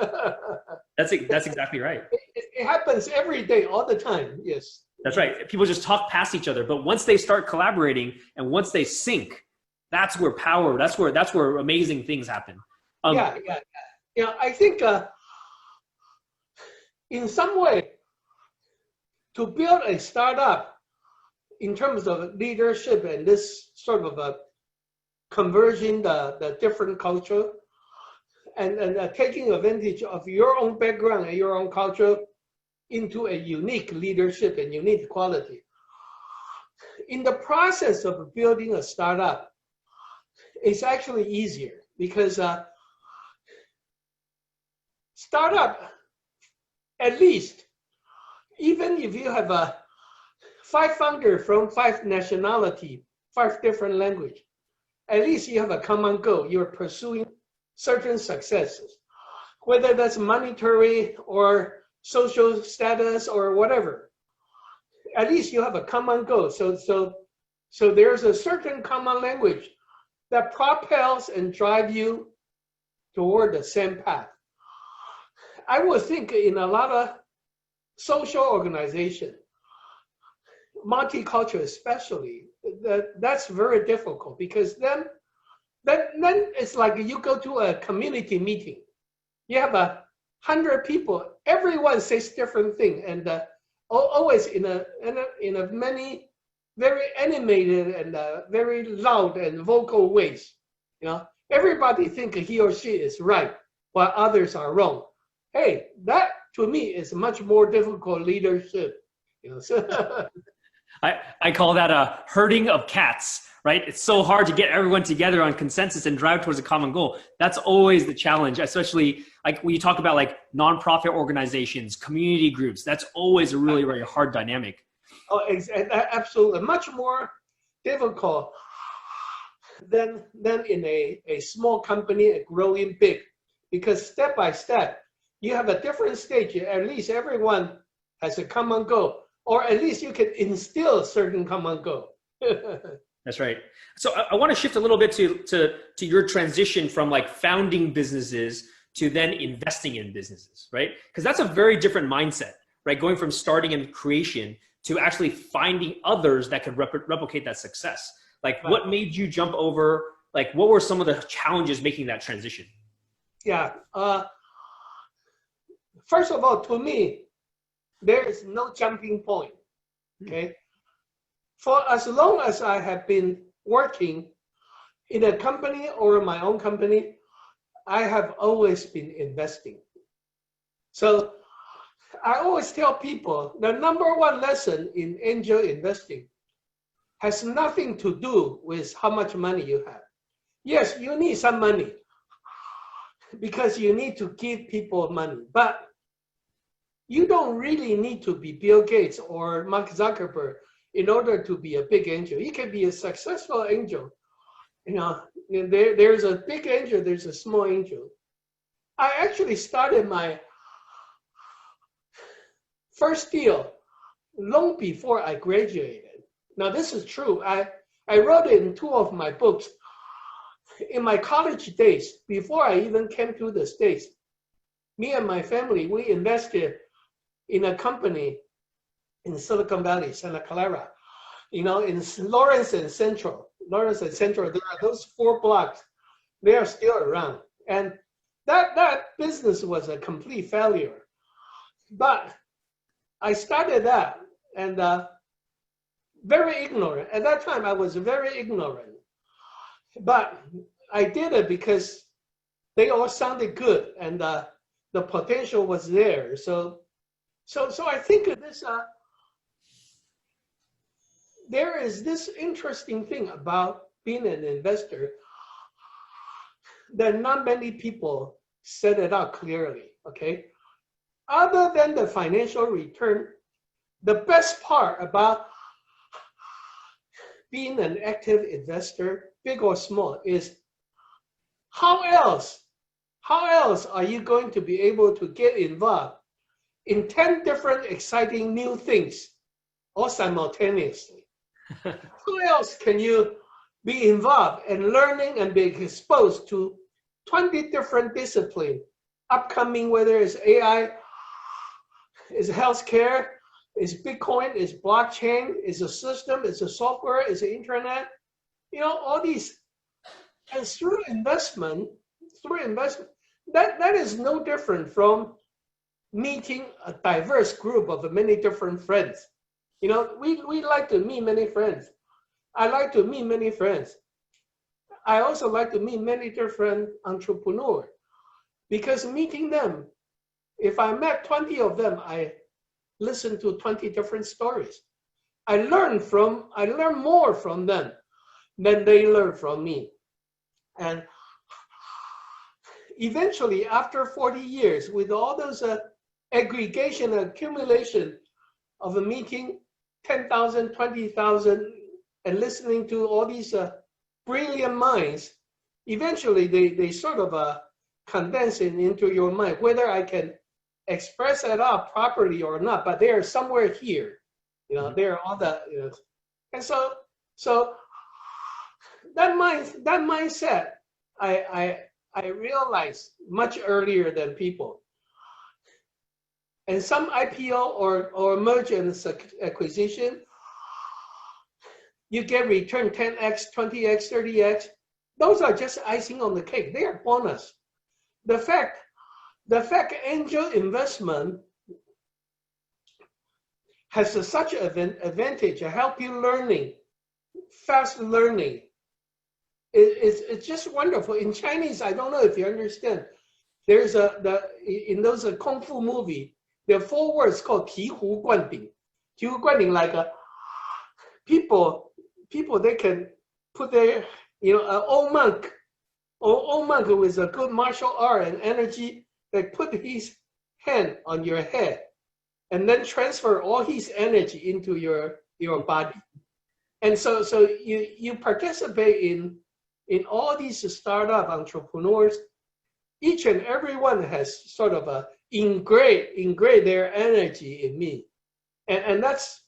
That's exactly right. It happens every day, all the time. Yes. That's right. People just talk past each other, but once they start collaborating and once they sync, that's where power. That's where amazing things happen. Yeah. I think in some way, to build a startup in terms of leadership and this sort of a converging the different culture and taking advantage of your own background and your own culture into a unique leadership and unique quality. In the process of building a startup, it's actually easier because startup, at least, even if you have 5 founders from 5 nationality, 5 different language, at least you have a common goal. You're pursuing certain successes, whether that's monetary or social status or whatever. At least you have a common goal. So there's a certain common language that propels and drives you toward the same path. I would think in a lot of social organization, multicultural especially, that's very difficult because then it's like you go to a community meeting. You have 100 people, everyone says different thing, and always in a many very animated and very loud and vocal ways. Everybody think he or she is right while others are wrong. Hey, that to me is much more difficult leadership. I call that a herding of cats, right? It's so hard to get everyone together on consensus and drive towards a common goal. That's always the challenge, especially like when you talk about like nonprofit organizations, community groups, that's always a really, really hard dynamic. Oh, absolutely. Much more difficult than in a small company growing big, because step by step, you have a different stage. At least everyone has a common goal, or at least you can instill certain common goal. That's right. So I want to shift a little bit to your transition from like founding businesses to then investing in businesses, right? Because that's a very different mindset, right? Going from starting and creation to actually finding others that could replicate that success. Like what made you jump over, like what were some of the challenges making that transition? Yeah. First of all, to me, there is no jumping point, okay? For as long as I have been working in a company or my own company, I have always been investing. So I always tell people the number one lesson in angel investing has nothing to do with how much money you have. Yes, you need some money because you need to give people money, but you don't really need to be Bill Gates or Mark Zuckerberg in order to be a big angel. You can be a successful angel you know, there's a big angel, there's a small angel. I actually started my first deal long before I graduated. Now this is true. I wrote it in 2 of my books. In my college days, before I even came to the States, me and my family, we invested in a company in Silicon Valley, Santa Clara, you know, in Lawrence and Central. Lawrence and Central, there are those 4 blocks. They are still around. And that business was a complete failure. But I started that and very ignorant. At that time, I was very ignorant. But I did it because they all sounded good and the potential was there. So I think this there is this interesting thing about being an investor that not many people set it out clearly, okay? Other than the financial return, the best part about being an active investor, big or small, is how else are you going to be able to get involved in 10 different exciting new things all simultaneously? How else can you be involved and learning and being exposed to 20 different disciplines upcoming, whether it's AI, is healthcare, is Bitcoin, is blockchain, is a system, is a software, is the internet, you know, all these. And through investment, that is no different from meeting a diverse group of many different friends. You know, we like to meet many friends. I like to meet many friends. I also like to meet many different entrepreneurs because meeting them, if I met 20 of them, I listen to 20 different stories. I learn more from them than they learn from me. And eventually, after 40 years, with all those aggregation and accumulation of a meeting, 10,000, 20,000, and listening to all these brilliant minds, eventually they sort of condense it into your mind, whether I can express it out properly or not, but they are somewhere here. You know, they're all the, you know, and so that mindset, I realized much earlier than people. And some IPO or merger and acquisition, you get return 10x, 20x, 30x. Those are just icing on the cake. They are bonus. The fact angel investment has such an advantage, help you learning, fast learning. It's just wonderful. In Chinese, I don't know if you understand. There's in those kung fu movie, there are 4 words called 醍醐灌顶. 醍醐灌顶, like people they can put their, you know, an old monk with a good martial art and energy, they put his hand on your head and then transfer all his energy into your body. And so you participate in all these startup entrepreneurs. Each and every one has sort of ingrained their energy in me. And that's,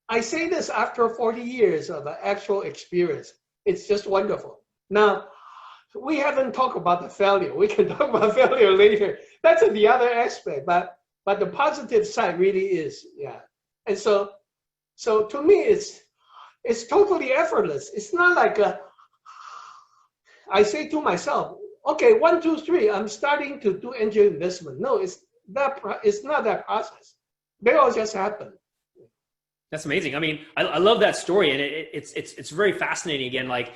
I say this after 40 years of actual experience. It's just wonderful. Now, we haven't talked about the failure. We can talk about failure later. That's the other aspect, but the positive side really is, yeah. And so to me, it's totally effortless. It's not like I say to myself, okay, 1, 2, 3, I'm starting to do angel investment. No, it's not that process. They all just happen. That's amazing. I mean, I love that story, and it's very fascinating. Again, like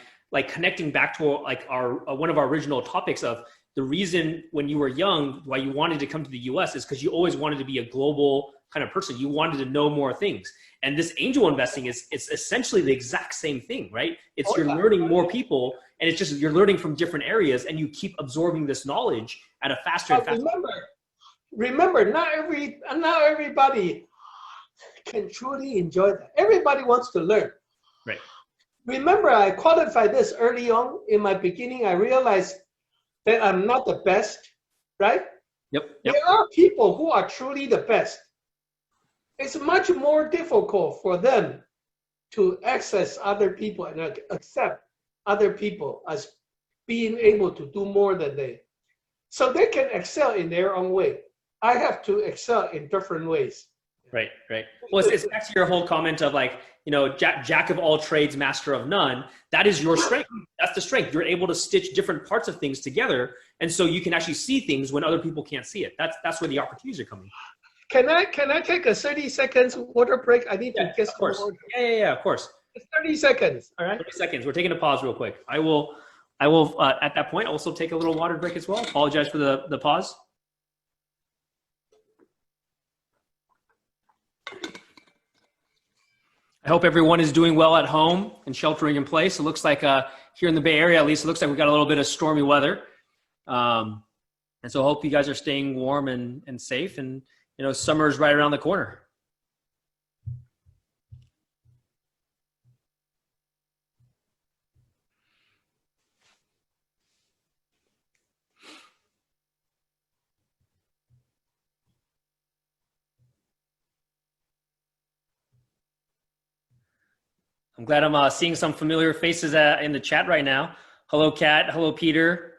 connecting back to like our one of our original topics of the reason when you were young why you wanted to come to the U.S. is because you always wanted to be a global kind of person. You wanted to know more things, and this angel investing it's essentially the exact same thing, right? It's you're learning more people, and it's just you're learning from different areas, and you keep absorbing this knowledge at a faster and faster. Remember, not everybody can truly enjoy that. Everybody wants to learn. Right. remember I qualified this early on in my beginning. I realized that I'm not the best, right? Yep. There are people who are truly the best. It's much more difficult for them to access other people and accept other people as being able to do more than they. So they can excel in their own way. I have to excel in different ways. Right. Well, it's back to your whole comment of like, jack of all trades, master of none. That is your strength. That's the strength. You're able to stitch different parts of things together. And so you can actually see things when other people can't see it. That's where the opportunities are coming. Can I take a 30 seconds water break? I need to get some water. Yeah, of course. It's 30 seconds, all right? 30 seconds. We're taking a pause real quick. I will at that point also take a little water break as well. Apologize for the pause. I hope everyone is doing well at home and sheltering in place. It looks like here in the Bay Area, at least, it looks like we got a little bit of stormy weather. And so I hope you guys are staying warm and safe. And, summer is right around the corner. I'm glad I'm seeing some familiar faces in the chat right now. Hello, Kat. Hello, Peter.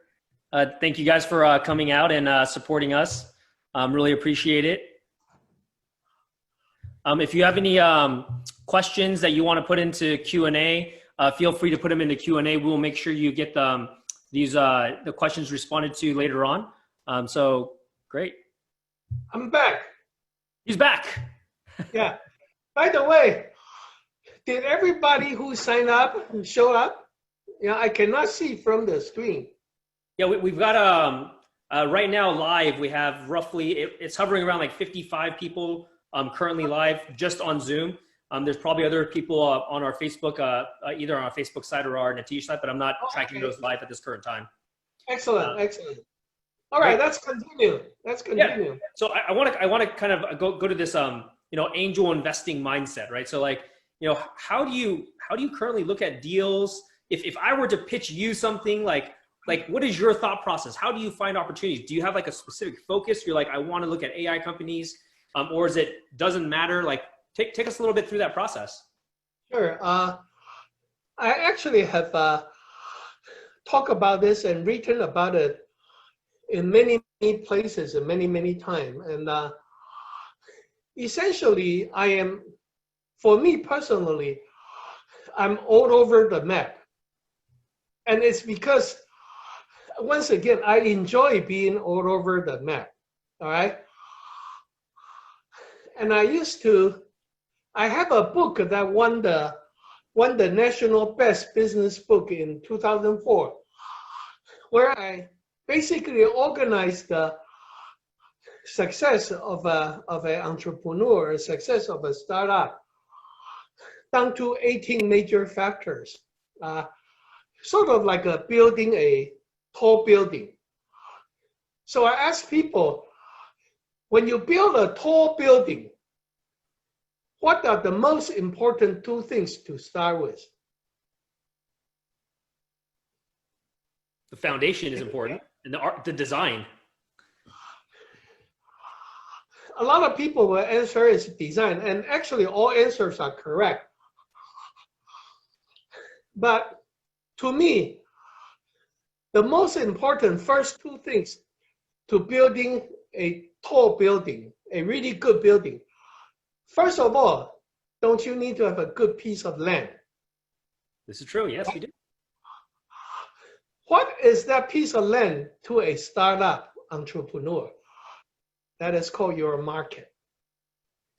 Thank you guys for coming out and supporting us. Really appreciate it. If you have any questions that you want to put into Q&A, feel free to put them into Q&A. We will make sure you get the questions responded to later on. So great. I'm back. He's back. Yeah. By the way, did everybody who signed up show up? I cannot see from the screen. Yeah, we've got right now live. We have roughly it's hovering around like 55 people currently live just on Zoom. There's probably other people on our Facebook, either on our Facebook site or our Natish site, but I'm not tracking those live at this current time. Excellent. All right, let's continue. Yeah. So I want to kind of go to this angel investing mindset, right? So like, how do you currently look at deals? If I were to pitch you something, like what is your thought process? How do you find opportunities? Do you have like a specific focus? You're like, I want to look at AI companies, or is it doesn't matter? Like take us a little bit through that process. Sure. I actually have talked about this and written about it in many places and many times. And essentially, for me personally, I'm all over the map. And it's because, once again, I enjoy being all over the map, all right? And I have a book that won the National Best Business Book in 2004, where I basically organized the success of an entrepreneur, success of a startup, down to 18 major factors. Sort of like building a tall building. So I ask people, when you build a tall building, what are the most important two things to start with? The foundation is important, and the design. A lot of people will answer is design, and actually all answers are correct. But to me, the most important first two things to building a tall building, a really good building. First of all, don't you need to have a good piece of land? This is true. Yes, we do. What is that piece of land to a startup entrepreneur? That is called your market.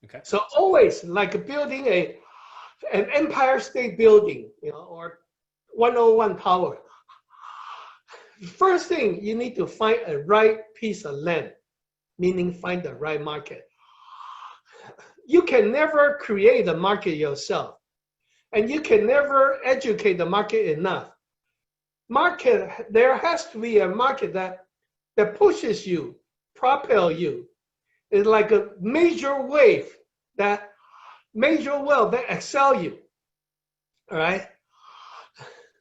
Okay. So always like building an Empire State Building, or 101 Tower. First thing, you need to find a right piece of land, meaning find the right market. You can never create the market yourself, and you can never educate the market enough. There has to be a market that pushes you, propel you. It's like a major wave that excel you. All right.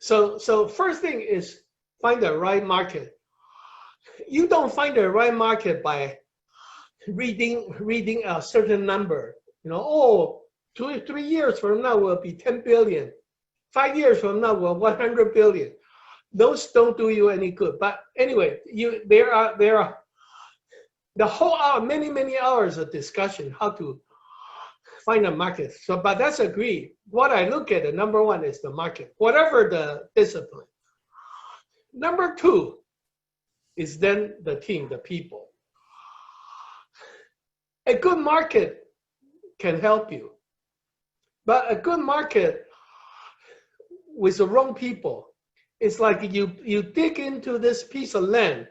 So first thing is find the right market. You don't find the right market by reading a certain number. You know, oh, 3 years from now will be 10 billion. 5 years from now will 100 billion. Those don't do you any good. But anyway, there are the whole hour, many hours of discussion how to find a market. So, but that's agreed. What I look at, the number one is the market, whatever the discipline. Number two is then the team, the people. A good market can help you, but a good market with the wrong people, it's like you dig into this piece of land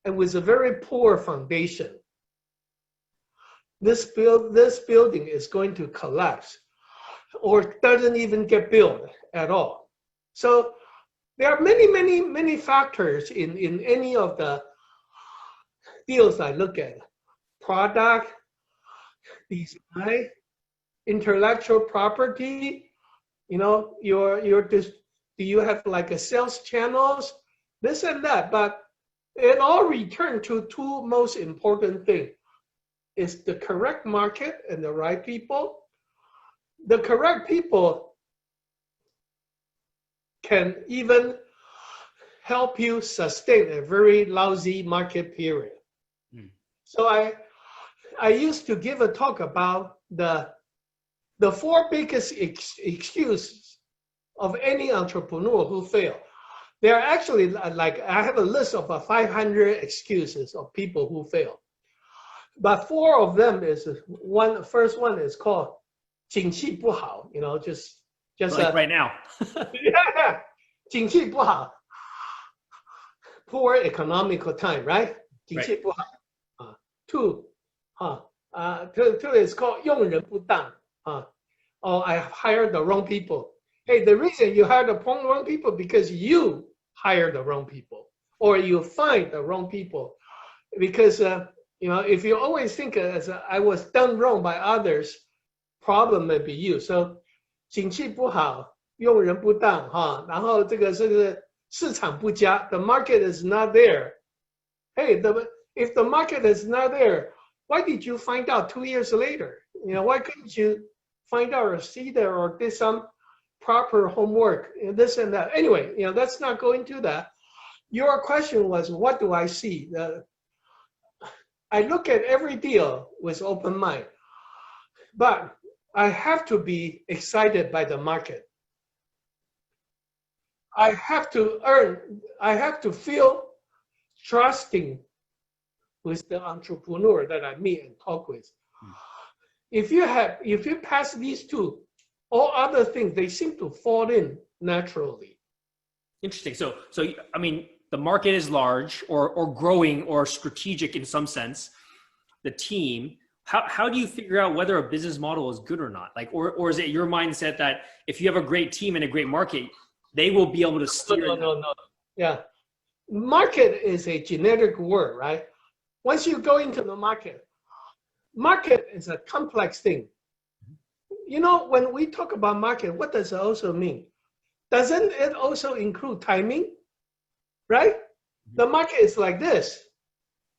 and with a very poor foundation, this building is going to collapse or doesn't even get built at all. So there are many factors in any of the deals I look at. Product, design, intellectual property, you know, do you have like a sales channels, this and that, but it all return to two most important things. Is the correct market and the right people. The correct people can even help you sustain a very lousy market period. So I used to give a talk about the four biggest excuses of any entrepreneur who fail. There are actually, like, I have a list of 500 excuses of people who fail. But four of them is first one is called 景气不好, you know, just like right now. Yeah, 景气不好, poor economical time, right? 景气不好. Two is called 用人不当. Oh, I hired the wrong people. Hey, the reason you hired the wrong people because you hired the wrong people, or you find the wrong people, because you know, if you always think as I was done wrong by others, problem may be you. So 景气不好，用人不当哈，然后这个市场不佳 the market is not there. Hey, if the market is not there, why did you find out 2 years later? You know, why couldn't you find out or see there or did some proper homework and this and that? Anyway, you know, let's not go into that. Your question was, what do I see? I look at every deal with open mind, but I have to be excited by the market. I have to feel trusting with the entrepreneur that I meet and talk with. If you pass these two, all other things, they seem to fall in naturally. Interesting. So I mean, the market is large or growing or strategic in some sense. The team, how do you figure out whether a business model is good or not? Like, or is it your mindset that if you have a great team and a great market, they will be able to steer? No. Yeah. Market is a generic word, right? Once you go into the market is a complex thing. You know, when we talk about market, what does it also mean? Doesn't it also include timing? Right? The market is like this.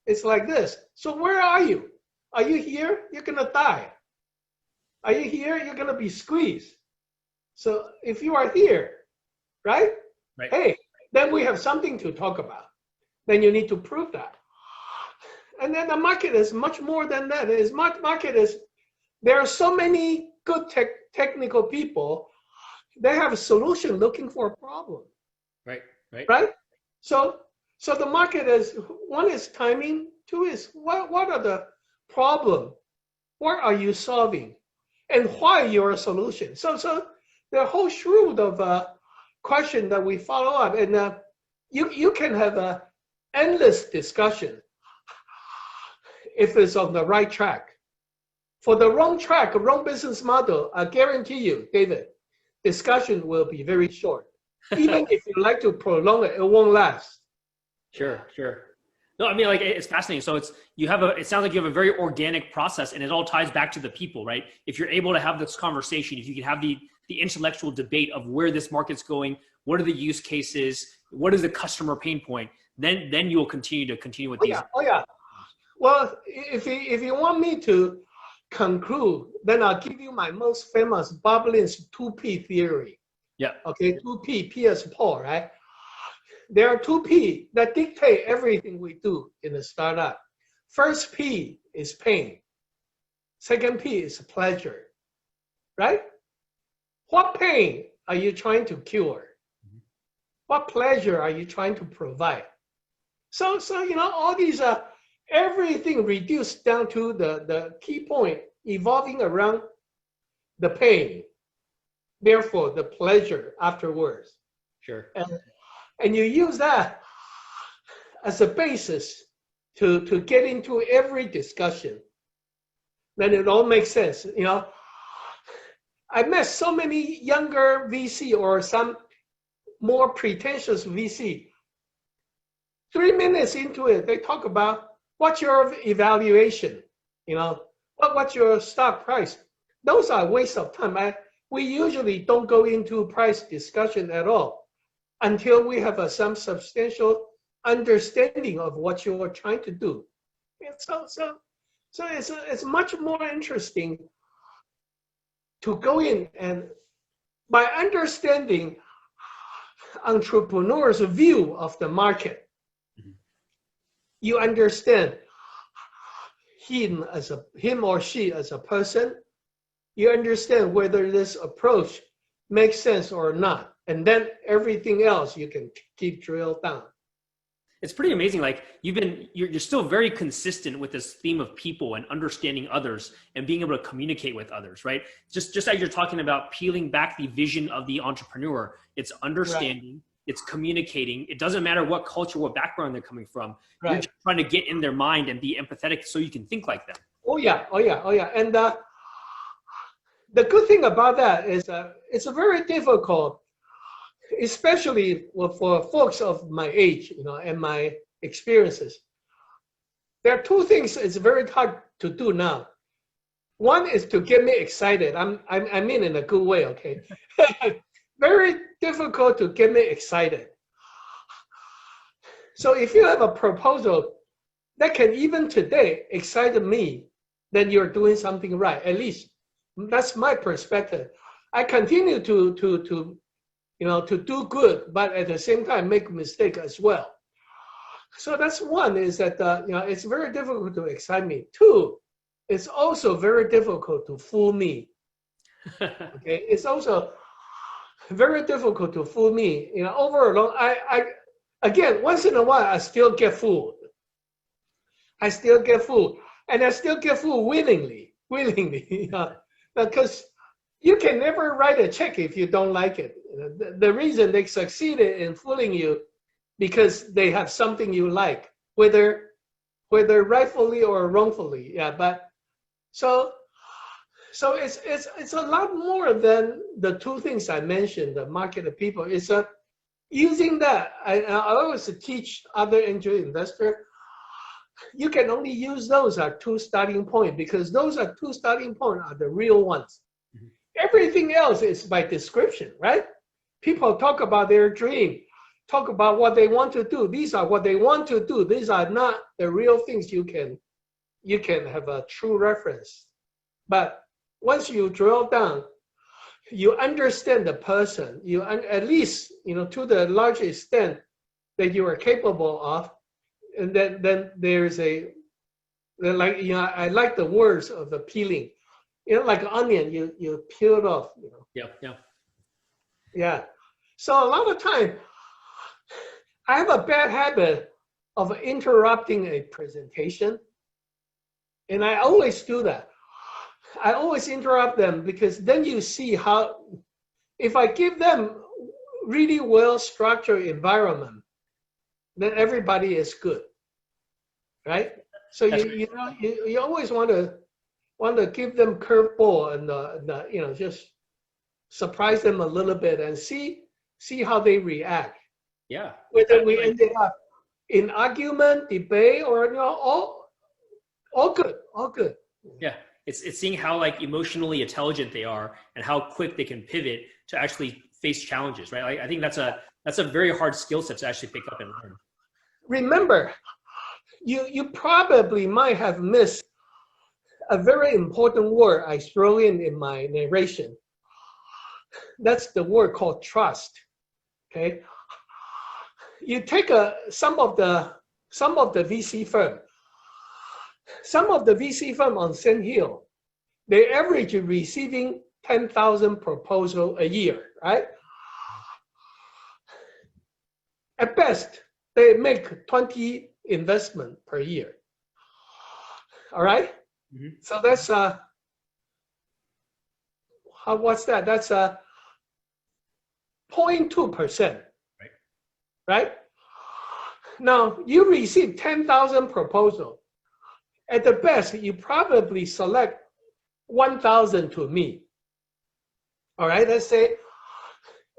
It's like this. So where are you? Are you here? You're going to die. Are you here? You're going to be squeezed. So if you are here, right? Hey, then we have something to talk about. Then you need to prove that. And then the market is much more than that. There are so many good technical people. They have a solution looking for a problem. Right? So the market is, one is timing, two is what are the problem? What are you solving? And why your solution? So the whole shroud of question that we follow up, and you can have an endless discussion if it's on the right track. For the wrong track, a wrong business model, I guarantee you, David, discussion will be very short. Even if you like to prolong it, it won't last. Sure. No, I mean, like, it's fascinating. So it sounds like you have a very organic process, and it all ties back to the people, right? If you're able to have this conversation, if you can have the intellectual debate of where this market's going, what are the use cases, what is the customer pain point, then you will continue with these. Oh yeah. Well, if you want me to conclude, then I'll give you my most famous Bob Lynn's 2P theory. Yeah. Okay, 2P, P as Paul, right? There are 2P that dictate everything we do in a startup. First P is pain. Second P is pleasure, right? What pain are you trying to cure? What pleasure are you trying to provide? So all these everything reduced down to the key point evolving around the pain, therefore the pleasure afterwards. Sure. And you use that as a basis to get into every discussion. Then it all makes sense. I met so many younger VC or some more pretentious VC. 3 minutes into it, they talk about what's your evaluation, what's your stock price. Those are waste of time. We usually don't go into price discussion at all until we have some substantial understanding of what you're trying to do. And so it's much more interesting to go in and by understanding entrepreneurs' view of the market, you understand him or she as a person. You understand whether this approach makes sense or not, and then everything else you can keep drilled down. It's pretty amazing. Like you're still very consistent with this theme of people and understanding others and being able to communicate with others, right? Just as you're talking about peeling back the vision of the entrepreneur, it's understanding, right. It's communicating. It doesn't matter what culture, what background they're coming from. Right. You're just trying to get in their mind and be empathetic so you can think like them. Oh yeah. And the good thing about that is it's a very difficult, especially for folks of my age, and my experiences. There are two things it's very hard to do now. One is to get me excited. I mean in a good way, okay? Very difficult to get me excited. So if you have a proposal that can even today excite me, then you're doing something right. At least that's my perspective. I continue to do good, but at the same time make mistake as well. So that's one, is that it's very difficult to excite me. Two, it's also very difficult to fool me. Okay, it's also very difficult to fool me. Over a long, again, once in a while, I still get fooled. And I still get fooled willingly, because you can never write a check if you don't like it. The reason they succeeded in fooling you because they have something you like, whether rightfully or wrongfully. Yeah, but so it's a lot more than the two things I mentioned, the market of people. It's using that. I always teach other angel investors, you can only use those as two starting points, because those are two starting points are the real ones. Mm-hmm. Everything else is by description, right? People talk about their dream, talk about what they want to do. These are what they want to do. These are not the real things you can have a true reference. But once you drill down, you understand the person. You at least to the large extent that you are capable of, and then there's I like the words of the peeling. Like an onion, you peel it off. Yeah. So a lot of time, I have a bad habit of interrupting a presentation, and I always do that. I always interrupt them, because then you see how, if I give them really well-structured environment, then everybody is good, right? So you always want to give them curveball and just surprise them a little bit and see how they react. Yeah. Whether we ended up in argument, debate, or all good. Yeah. It's seeing how emotionally intelligent they are and how quick they can pivot to actually face challenges, right? I think that's a very hard skill set to actually pick up and learn. Remember, you probably might have missed a very important word I throw in my narration. That's the word called trust. Okay, you take some of the VC firm. Some of the VC firm on Sand Hill, they average receiving 10,000 proposals a year, right? At best, they make 20 investment per year. All right. Mm-hmm. So that's what's that? That's 0.2%. Right? Now you receive 10,000 proposals. At the best, you probably select 1,000 to meet. All right, let's say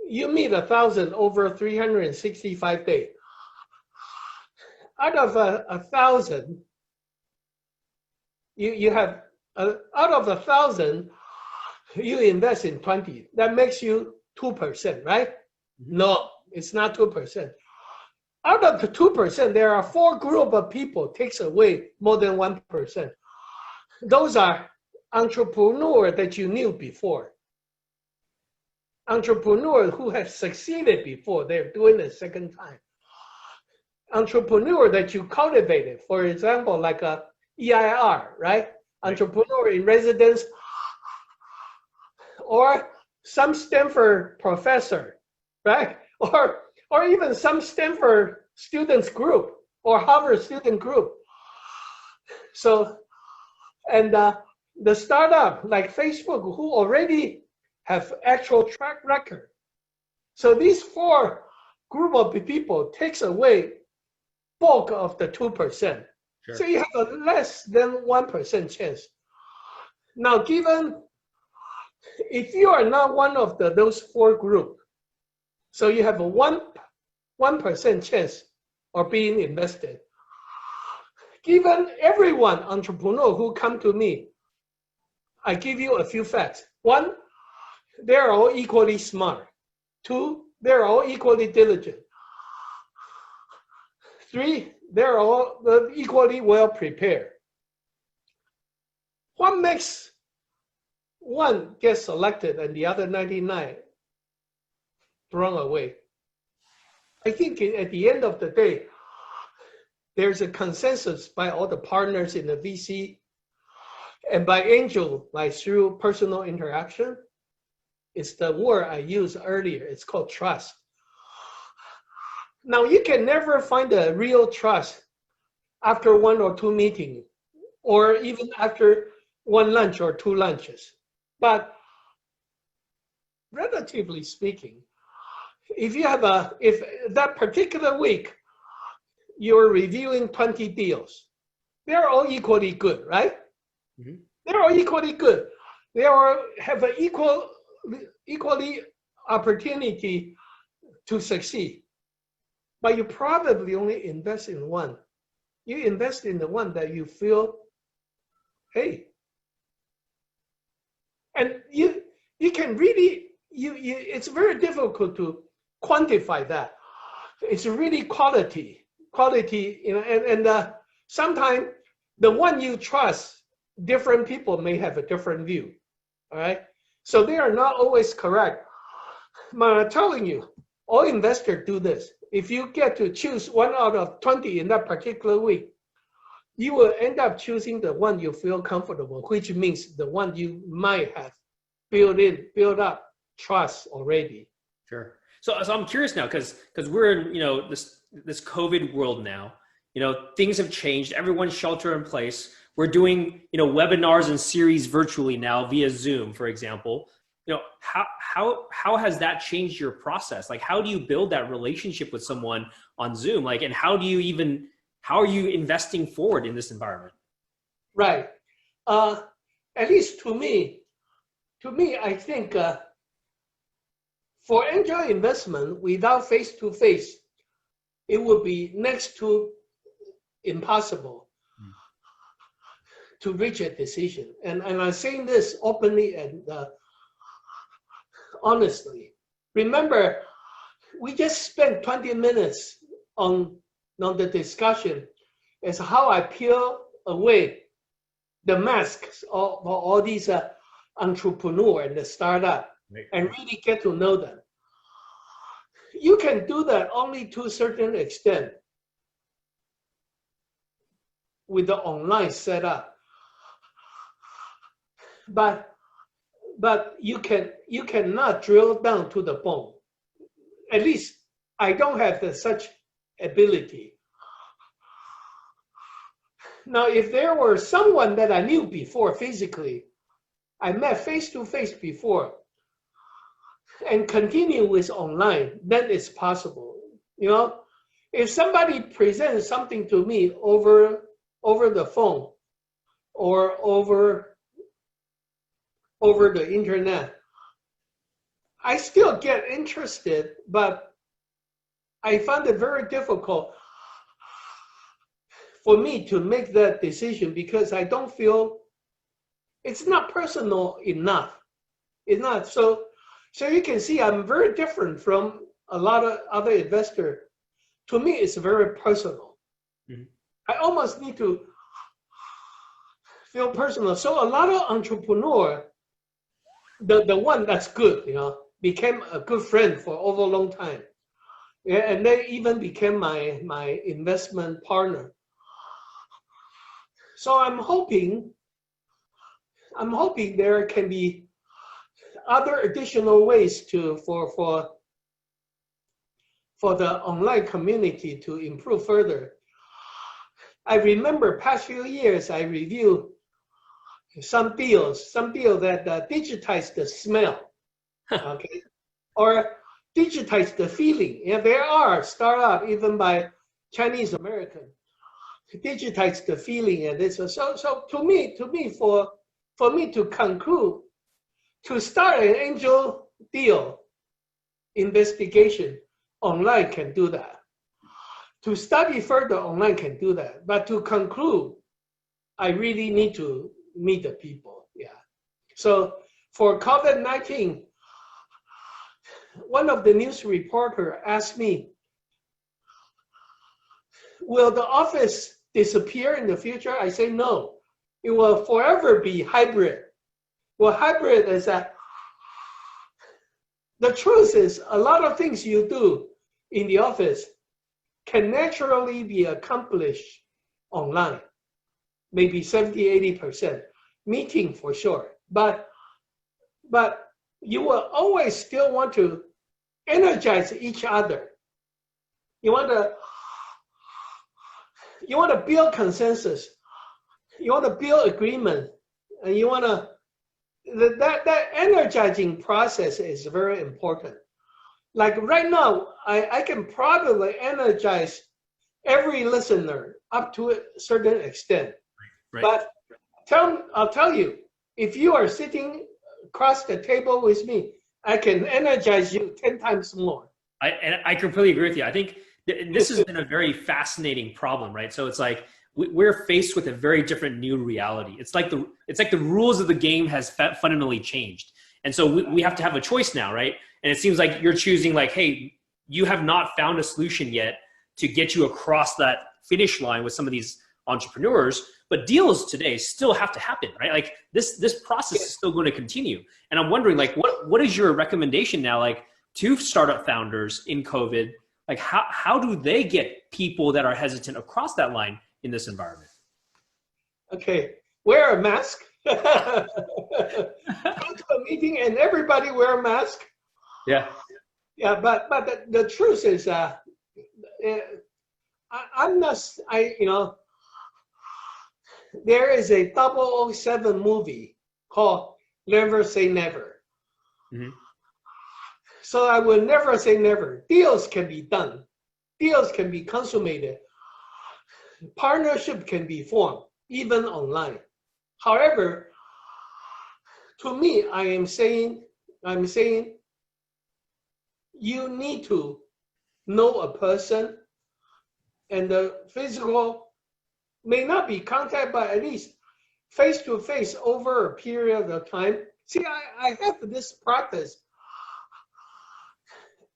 you meet 1,000 over 365 days. Out of 1,000, you have out of 1,000, you invest in 20. That makes you 2%, right? No, it's not 2%. Out of the 2%, there are 4 group of people takes away more than 1%. Those are entrepreneurs that you knew before. Entrepreneurs who have succeeded before, they're doing it second time. Entrepreneur that you cultivated, for example, like a EIR, right? Entrepreneur in residence, or some Stanford professor, right? Or even some Stanford students group or Harvard student group. So, and the startup like Facebook who already have actual track record. So these 4 group of people takes away bulk of the 2%. Sure. So you have a less than 1% chance. Now, given if you are not one of those 4 group, so you have a 1% chance of being invested. Given everyone entrepreneur who come to me, I give you a few facts. 1, they're all equally smart. 2, they're all equally diligent. 3, they're all equally well prepared. What makes one get selected and the other 99 thrown away? I think at the end of the day, there's a consensus by all the partners in the VC and by angel, like through personal interaction. It's the word I used earlier. It's called trust. Now, you can never find a real trust after 1 or 2 meetings, or even after 1 lunch or 2 lunches. But relatively speaking, if that particular week you're reviewing 20 deals, they're all equally good, right? Mm-hmm. They're all equally good. They all have an equally opportunity to succeed. But you probably only invest in 1. You invest in the one that you feel, hey, and you can really, it's very difficult to quantify that. It's really quality, and sometimes the one you trust, different people may have a different view, all right? So they are not always correct. But I'm telling you, all investors do this. If you get to choose 1 out of 20 in that particular week, you will end up choosing the one you feel comfortable, which means the one you might have built up trust already. Sure. So I'm curious now, because we're in this COVID world now. Things have changed. Everyone's shelter in place. We're doing webinars and series virtually now via Zoom, for example. How has that changed your process? Like, how do you build that relationship with someone on Zoom? Like, and how are you investing forward in this environment? Right. At least to me, I think for angel investment without face-to-face, it would be next to impossible to reach a decision. And I'm saying this openly and honestly. remember, we just spent 20 minutes on the discussion as how I peel away the masks of all these entrepreneur and the startup, and really get to know them. You can do that only to a certain extent with the online setup, but you cannot drill down to the bone. At least I don't have such ability. Now, if there were someone that I knew before physically, I met face to face before, and continue with online, then it's possible. You know, if somebody presents something to me over the phone or over the internet, I still get interested, but I find it very difficult for me to make that decision because I don't feel it's not personal enough. It's not. So you can see I'm very different from a lot of other investors. To me, it's very personal. Mm-hmm. I almost need to feel personal. So a lot of entrepreneurs, the one that's good, you know, became a good friend for over a long time. Yeah, and they even became my investment partner. So I'm hoping there can be other additional ways for the online community to improve further. I remember past few years I reviewed some deals that digitize the smell, okay, or digitize the feeling. Yeah, there are startups even by Chinese American digitize the feeling and this. So to me, for me to conclude, to start an angel deal investigation, online can do that. To study further, online can do that. But to conclude, I really need to meet the people. Yeah. So for COVID-19, one of the news reporter asked me, will the office disappear in the future? I say no. It will forever be hybrid. Well, hybrid is that the truth is a lot of things you do in the office can naturally be accomplished online, maybe 70–80%, meeting for sure. But you will always still want to energize each other. You want to build consensus. You want to build agreement, and you want to that energizing process is very important. Like right now, I can probably energize every listener up to a certain extent. Right. But I'll tell you, if you are sitting across the table with me, I can energize you 10 times more. I completely agree with you. I think this has been a very fascinating problem, right? So it's like we're faced with a very different new reality. It's like the rules of the game has fundamentally changed. And so we have to have a choice now, right? And it seems like you're choosing like, hey, you have not found a solution yet to get you across that finish line with some of these entrepreneurs, but deals today still have to happen, right? Like this process is still going to continue. And I'm wondering, like, what is your recommendation now, like, to startup founders in COVID? Like, how do they get people that are hesitant across that line in this environment? Okay, wear a mask. Go to a meeting and everybody wear a mask. Yeah. Yeah, but the truth is, there is a 007 movie called Never Say Never. Mm-hmm. So I will never say never. Deals can be done. Deals can be consummated. Partnership can be formed, even online. However, to me, I'm saying you need to know a person, and the physical may not be contact, but at least face-to-face over a period of time. See, I have this practice.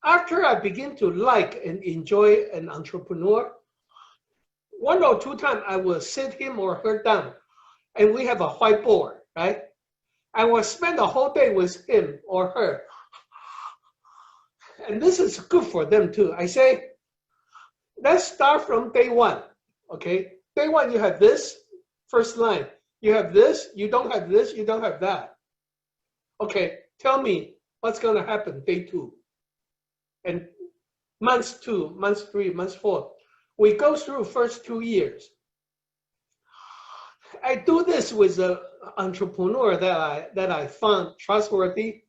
after I begin to like and enjoy an entrepreneur, 1 or 2 times I will sit him or her down and we have a whiteboard, right? I will spend the whole day with him or her. And this is good for them too. I say, let's start from day 1, okay? Day 1, you have this, first line. You have this, you don't have this, you don't have that. Okay, tell me what's gonna happen day 2. And months 2, months 3, months 4. We go through first 2 years. I do this with an entrepreneur that I found trustworthy,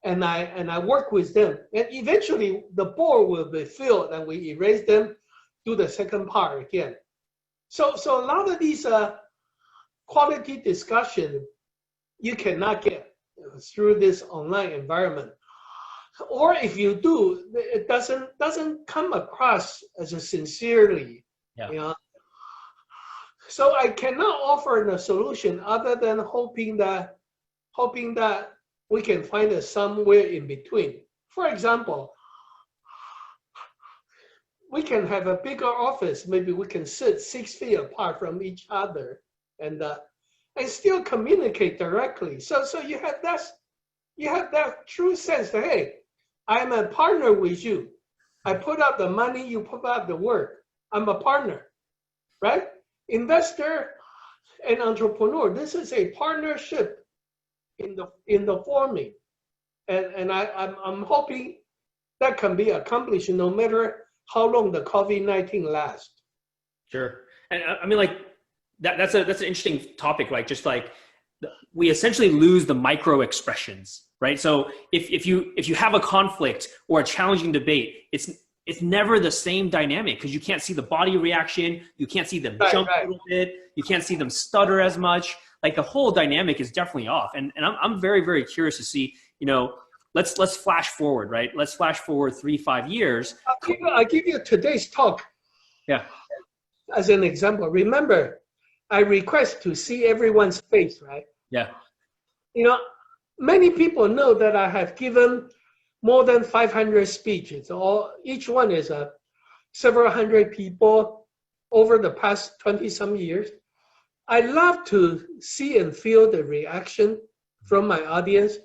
and I work with them. And eventually the board will be filled and we erase them, do the second part again. So a lot of these quality discussion you cannot get through this online environment. Or if you do, it doesn't come across as a sincerely, you know. So I cannot offer a solution other than hoping that we can find a somewhere in between. For example, we can have a bigger office. Maybe we can sit 6 feet apart from each other and still communicate directly. So you have that true sense that, hey, I'm a partner with you. I put out the money, you put out the work. I'm a partner, right? Investor and entrepreneur. This is a partnership in the forming, and I'm hoping that can be accomplished no matter how long the COVID-19 lasts. Sure, and I mean, like that's an interesting topic. Like, just like we essentially lose the micro expressions. Right. So if you have a conflict or a challenging debate, it's never the same dynamic because you can't see the body reaction. You can't see them jump a little bit. You can't see them stutter as much. Like the whole dynamic is definitely off. And I'm very, very curious to see, you know, let's flash forward, right? Let's flash forward 3-5 years. I'll give you today's talk. Yeah. As an example, remember, I request to see everyone's face, right? Yeah. You know, many people know that I have given more than 500 speeches. Each one is several hundred people over the past 20-some years. I love to see and feel the reaction from my audience.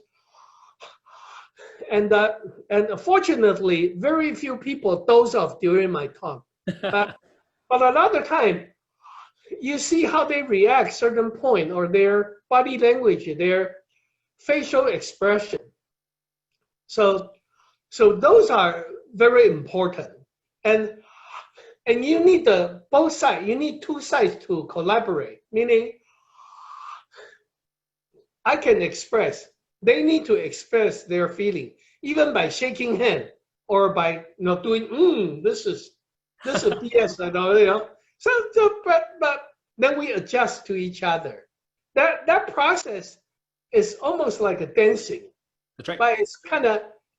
And fortunately, very few people doze off during my talk. But a lot of time, you see how they react certain point or their body language, their facial expression. So those are very important. And you need both sides. You need 2 sides to collaborate. Meaning, I can express. They need to express their feeling, even by shaking hand or by doing this is BS, you know. But then we adjust to each other. That process is almost like a dancing. That's right. But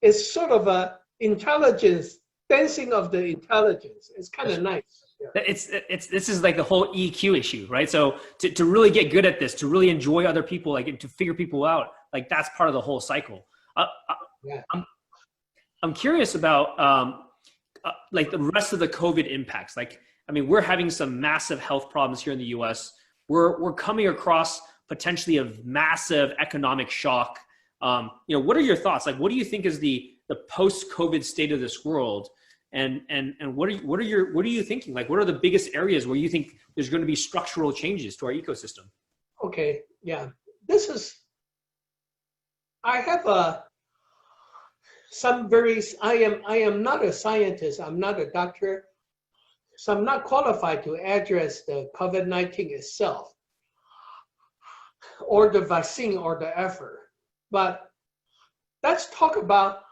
it's sort of a intelligence, dancing of the intelligence. It's kind of nice. Yeah. This is like the whole EQ issue, right? So to really get good at this, to really enjoy other people, like to figure people out, like that's part of the whole cycle. Yeah. I'm curious about like the rest of the COVID impacts. Like, I mean, we're having some massive health problems here in the US. We're coming across potentially a massive economic shock. You know, what are your thoughts? Like, what do you think is the post-COVID state of this world? And what are you thinking? Like, what are the biggest areas where you think there's going to be structural changes to our ecosystem? Okay, yeah. I have I am not a scientist, I'm not a doctor, so I'm not qualified to address the COVID-19 itself or the vaccine or the effort. But let's talk about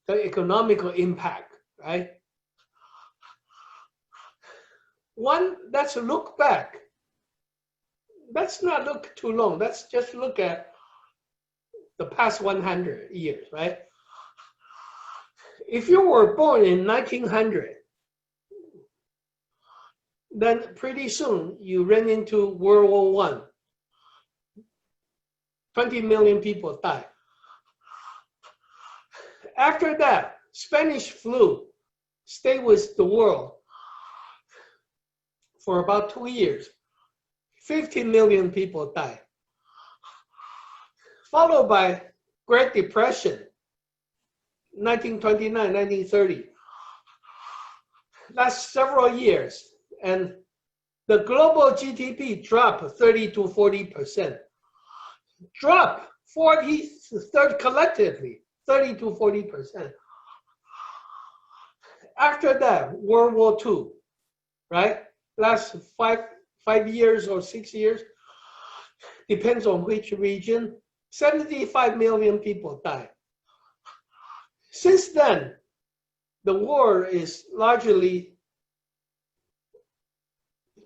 the economical impact, right? One, let's look back. Let's not look too long. Let's just look at the past 100 years, right? If you were born in 1900, then pretty soon you ran into World War I. 20 million people died. After that, Spanish flu stayed with the world for about 2 years. 50 million people died. Followed by Great Depression, 1929, 1930. Last several years, and the global GDP dropped 30 to 40%. Drop 40, collectively, 30 to 40%. After that, World War II, right? Last five years or 6 years, depends on which region, 75 million people died. Since then, the war is largely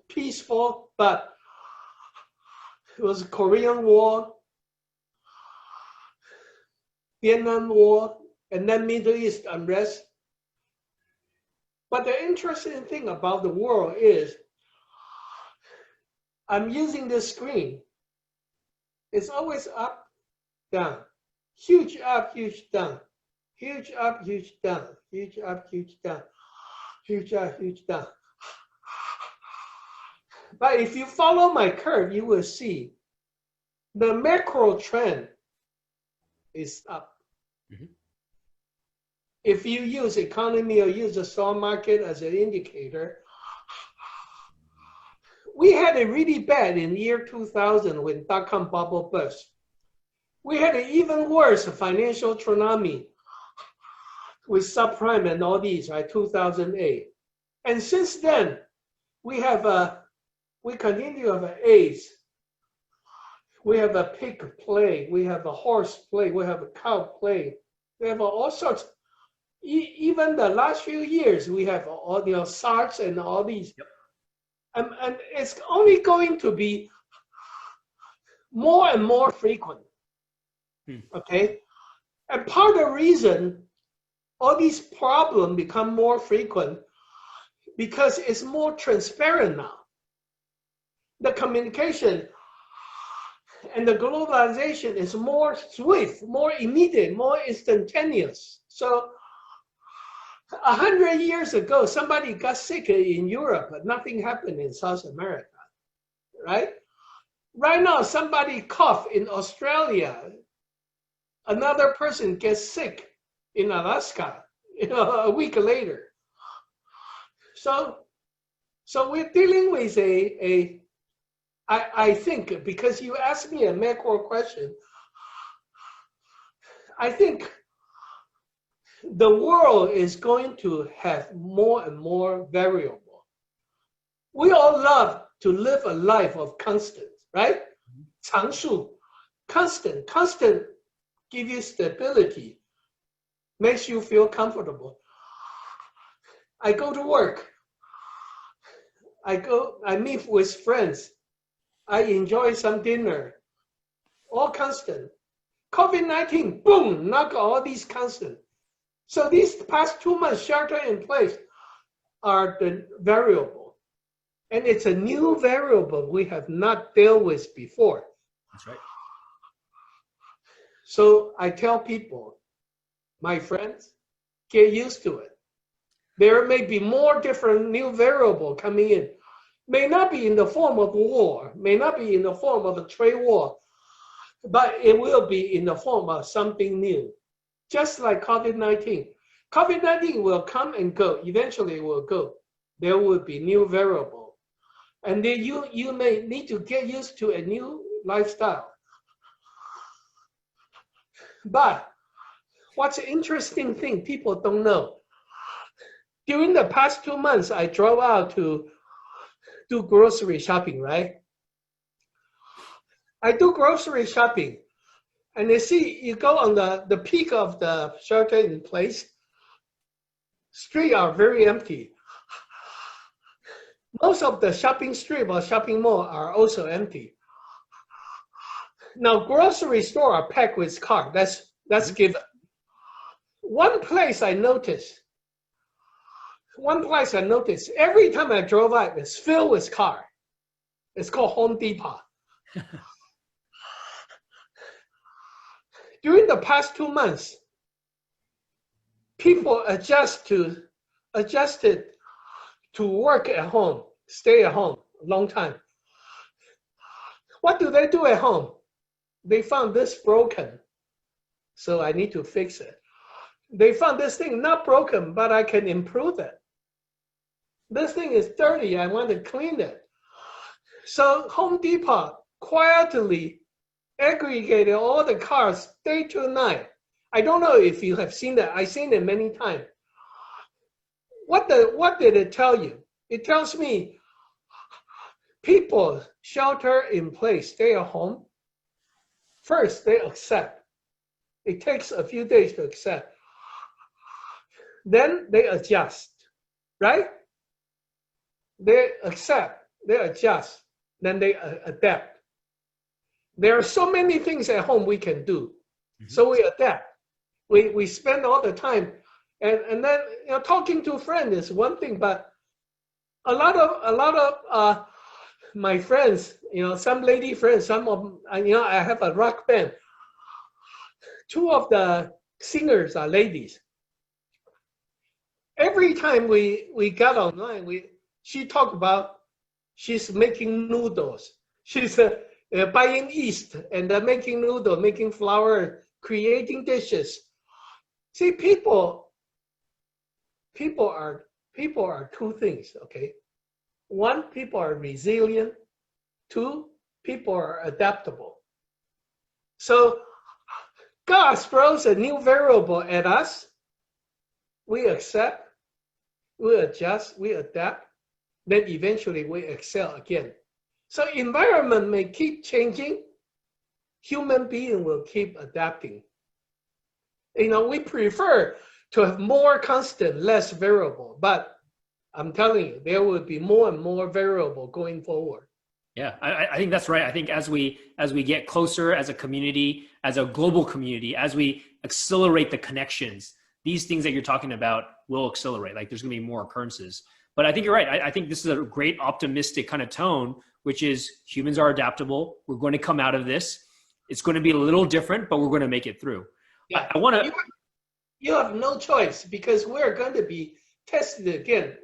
peaceful, but it was Korean War, Vietnam War, and then Middle East unrest. But the interesting thing about the world is, I'm using this screen. It's always up, down, huge up, huge down, huge up, huge down, huge up, huge down, huge up, huge down. But if you follow my curve, you will see the macro trend is up. Mm-hmm. If you use economy or use the stock market as an indicator, we had it really bad in year 2000 when dot-com bubble burst. We had an even worse financial tsunami with subprime and all these, right, 2008. And since then, we continue to have AIDS. We have a pig plague. We have a horse plague. We have a cow plague. We have all sorts. Even the last few years, we have all the SARS and all these. Yep. And it's only going to be more and more frequent. Okay? And part of the reason all these problems become more frequent because it's more transparent now. The communication and the globalization is more swift, more immediate, more instantaneous. So 100 years ago, somebody got sick in Europe, but nothing happened in South America, right? Right now, somebody cough in Australia, another person gets sick in Alaska, a week later. So we're dealing with I think, because you asked me a macro question, I think the world is going to have more and more variable. We all love to live a life of constant, right? 常数, constant give you stability, makes you feel comfortable. I go to work. I meet with friends. I enjoy some dinner. All constant. COVID-19, boom, knock all these constant. So these past 2 months shelter in place are the variable. And it's a new variable we have not dealt with before. That's right. So I tell people, my friends, get used to it. There may be more different new variable coming in. May not be in the form of war, may not be in the form of a trade war, but it will be in the form of something new. Just like COVID-19. COVID-19 will come and go. Eventually it will go. There will be new variable. And then you may need to get used to a new lifestyle. But what's an interesting thing people don't know. During the past 2 months, I drove out to do grocery shopping, right? I do grocery shopping. And you see, you go on the peak of the shelter in place, streets are very empty. Most of the shopping strip or shopping mall are also empty. Now, grocery store are packed with cars. That's given. One place I noticed, every time I drove out, it's filled with cars. It's called Home Depot. During the past 2 months, people adjusted to work at home, stay at home a long time. What do they do at home? They found this broken, so I need to fix it. They found this thing not broken, but I can improve it. This thing is dirty, I want to clean it. So Home Depot quietly aggregated all the cars day to night. I don't know if you have seen that. I've seen it many times. What did it tell you? It tells me people shelter in place, stay at home. First, they accept. It takes a few days to accept. Then they adjust, right? They accept, they adjust, then they adapt. There are so many things at home we can do. So we adapt. We spend all the time. And then talking to a friend is one thing, but a lot of my friends, some lady friends, some of I have a rock band. Two of the singers are ladies. Every time we got online, she talked about she's making noodles. She's buying yeast and making noodles, making flour, creating dishes. See, people are two things, okay? One, people are resilient. Two, people are adaptable. So God throws a new variable at us. We accept, we adjust, we adapt, then eventually we excel again. So environment may keep changing. Human being will keep adapting. We prefer to have more constant, less variable, but I'm telling you, there will be more and more variable going forward. Yeah, I think that's right. I think as we get closer as a community, as a global community, as we accelerate the connections, these things that you're talking about will accelerate. Like there's going to be more occurrences. But I think you're right. I think this is a great optimistic kind of tone, which is humans are adaptable. We're going to come out of this. It's going to be a little different, but we're going to make it through. Yeah, I want to. You have no choice because we're going to be tested again.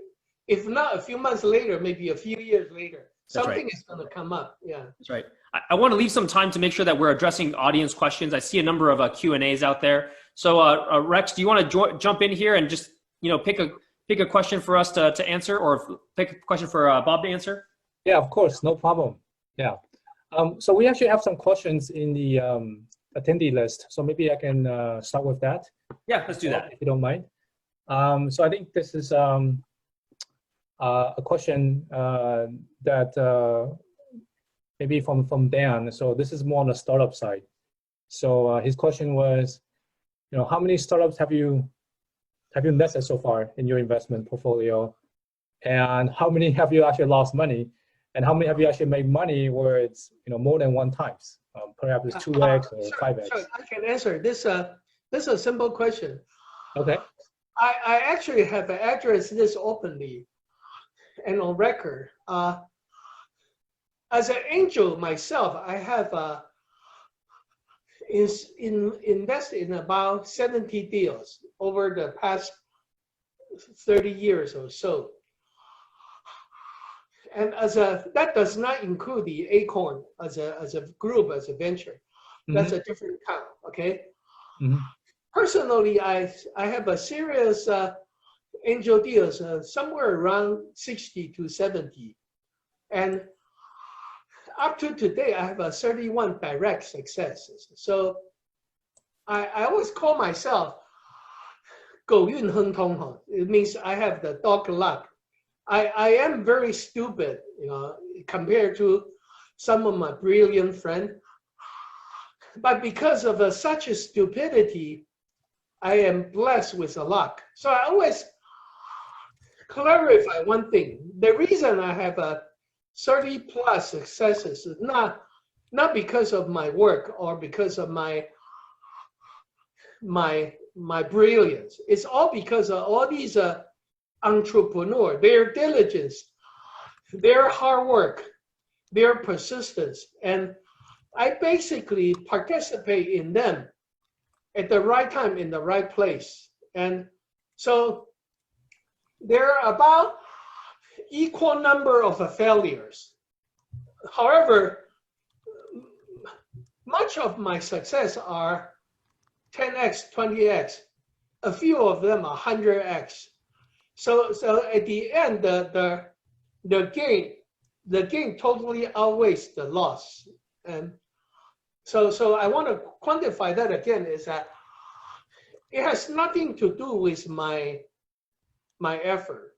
If not a few months later, maybe a few years later, something is going to come up. Yeah, that's right. I want to leave some time to make sure that we're addressing audience questions. I see a number of Q&As out there. So Rex, do you want to jump in here and just pick a question for us to answer, or pick a question for Bob to answer? Yeah, of course, no problem. Yeah. So we actually have some questions in the attendee list. So maybe I can start with that. Yeah, let's do that. If you don't mind. So I think this is a question that maybe from Dan. So this is more on the startup side. So his question was, how many startups have you invested so far in your investment portfolio, and how many have you actually lost money, and how many have you actually made money where it's more than one times, perhaps it's 2x or 5x? Sure, I can answer this. This is a simple question. Okay. I actually have addressed this openly and on record. As an angel myself, I have invested in about 70 deals over the past 30 years or so. And that does not include the Acorn as a group, as a venture. That's a different count, okay? Personally, I have a serious angel deals somewhere around 60 to 70. And up to today, I have 31 direct successes. So I always call myself 狗运亨通. It means I have the dog luck. I am very stupid, compared to some of my brilliant friends. But because of such a stupidity, I am blessed with a luck. So I always clarify one thing. The reason I have 30 plus successes is not because of my work or because of my brilliance. It's all because of all these entrepreneurs, their diligence, their hard work, their persistence. And I basically participate in them at the right time, in the right place. And So there are about equal number of failures. However, much of my success are 10x, 20x. A few of them are 100x. So at the end, the gain totally outweighs the loss. And so I want to quantify that again, is that it has nothing to do with my effort.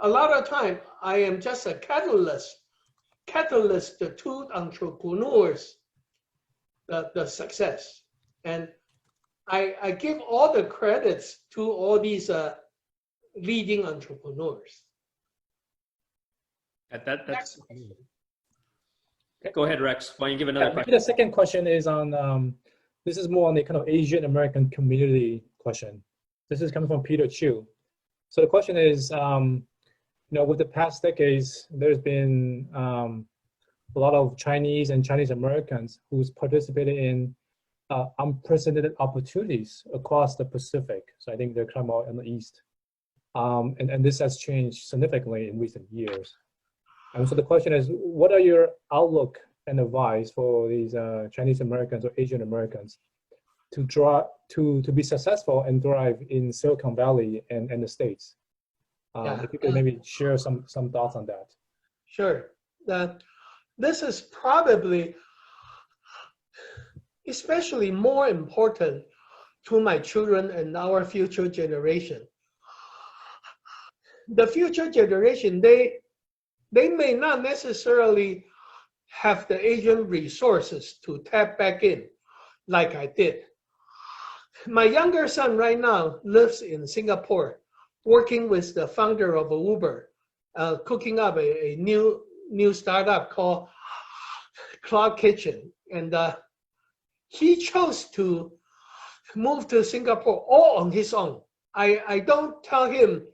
A lot of time I am just a catalyst to entrepreneurs the success. And I give all the credits to all these leading entrepreneurs. That's Go ahead, Rex. Why don't you give another question? Maybe the second question is on, this is more on the kind of Asian American community question. This is coming from Peter Chu. So the question is, with the past decades, there's been a lot of Chinese and Chinese Americans who's participated in unprecedented opportunities across the Pacific. So I think they're kind of in the East. And this has changed significantly in recent years. And so the question is, what are your outlook and advice for these Chinese Americans or Asian Americans to be successful and thrive in Silicon Valley and the States? If you could maybe share some thoughts on that. Sure. This is probably especially more important to my children and our future generation. The future generation, they may not necessarily have the Asian resources to tap back in like I did. My younger son right now lives in Singapore, working with the founder of Uber, cooking up a new startup called Cloud Kitchen. And he chose to move to Singapore all on his own. I don't tell him.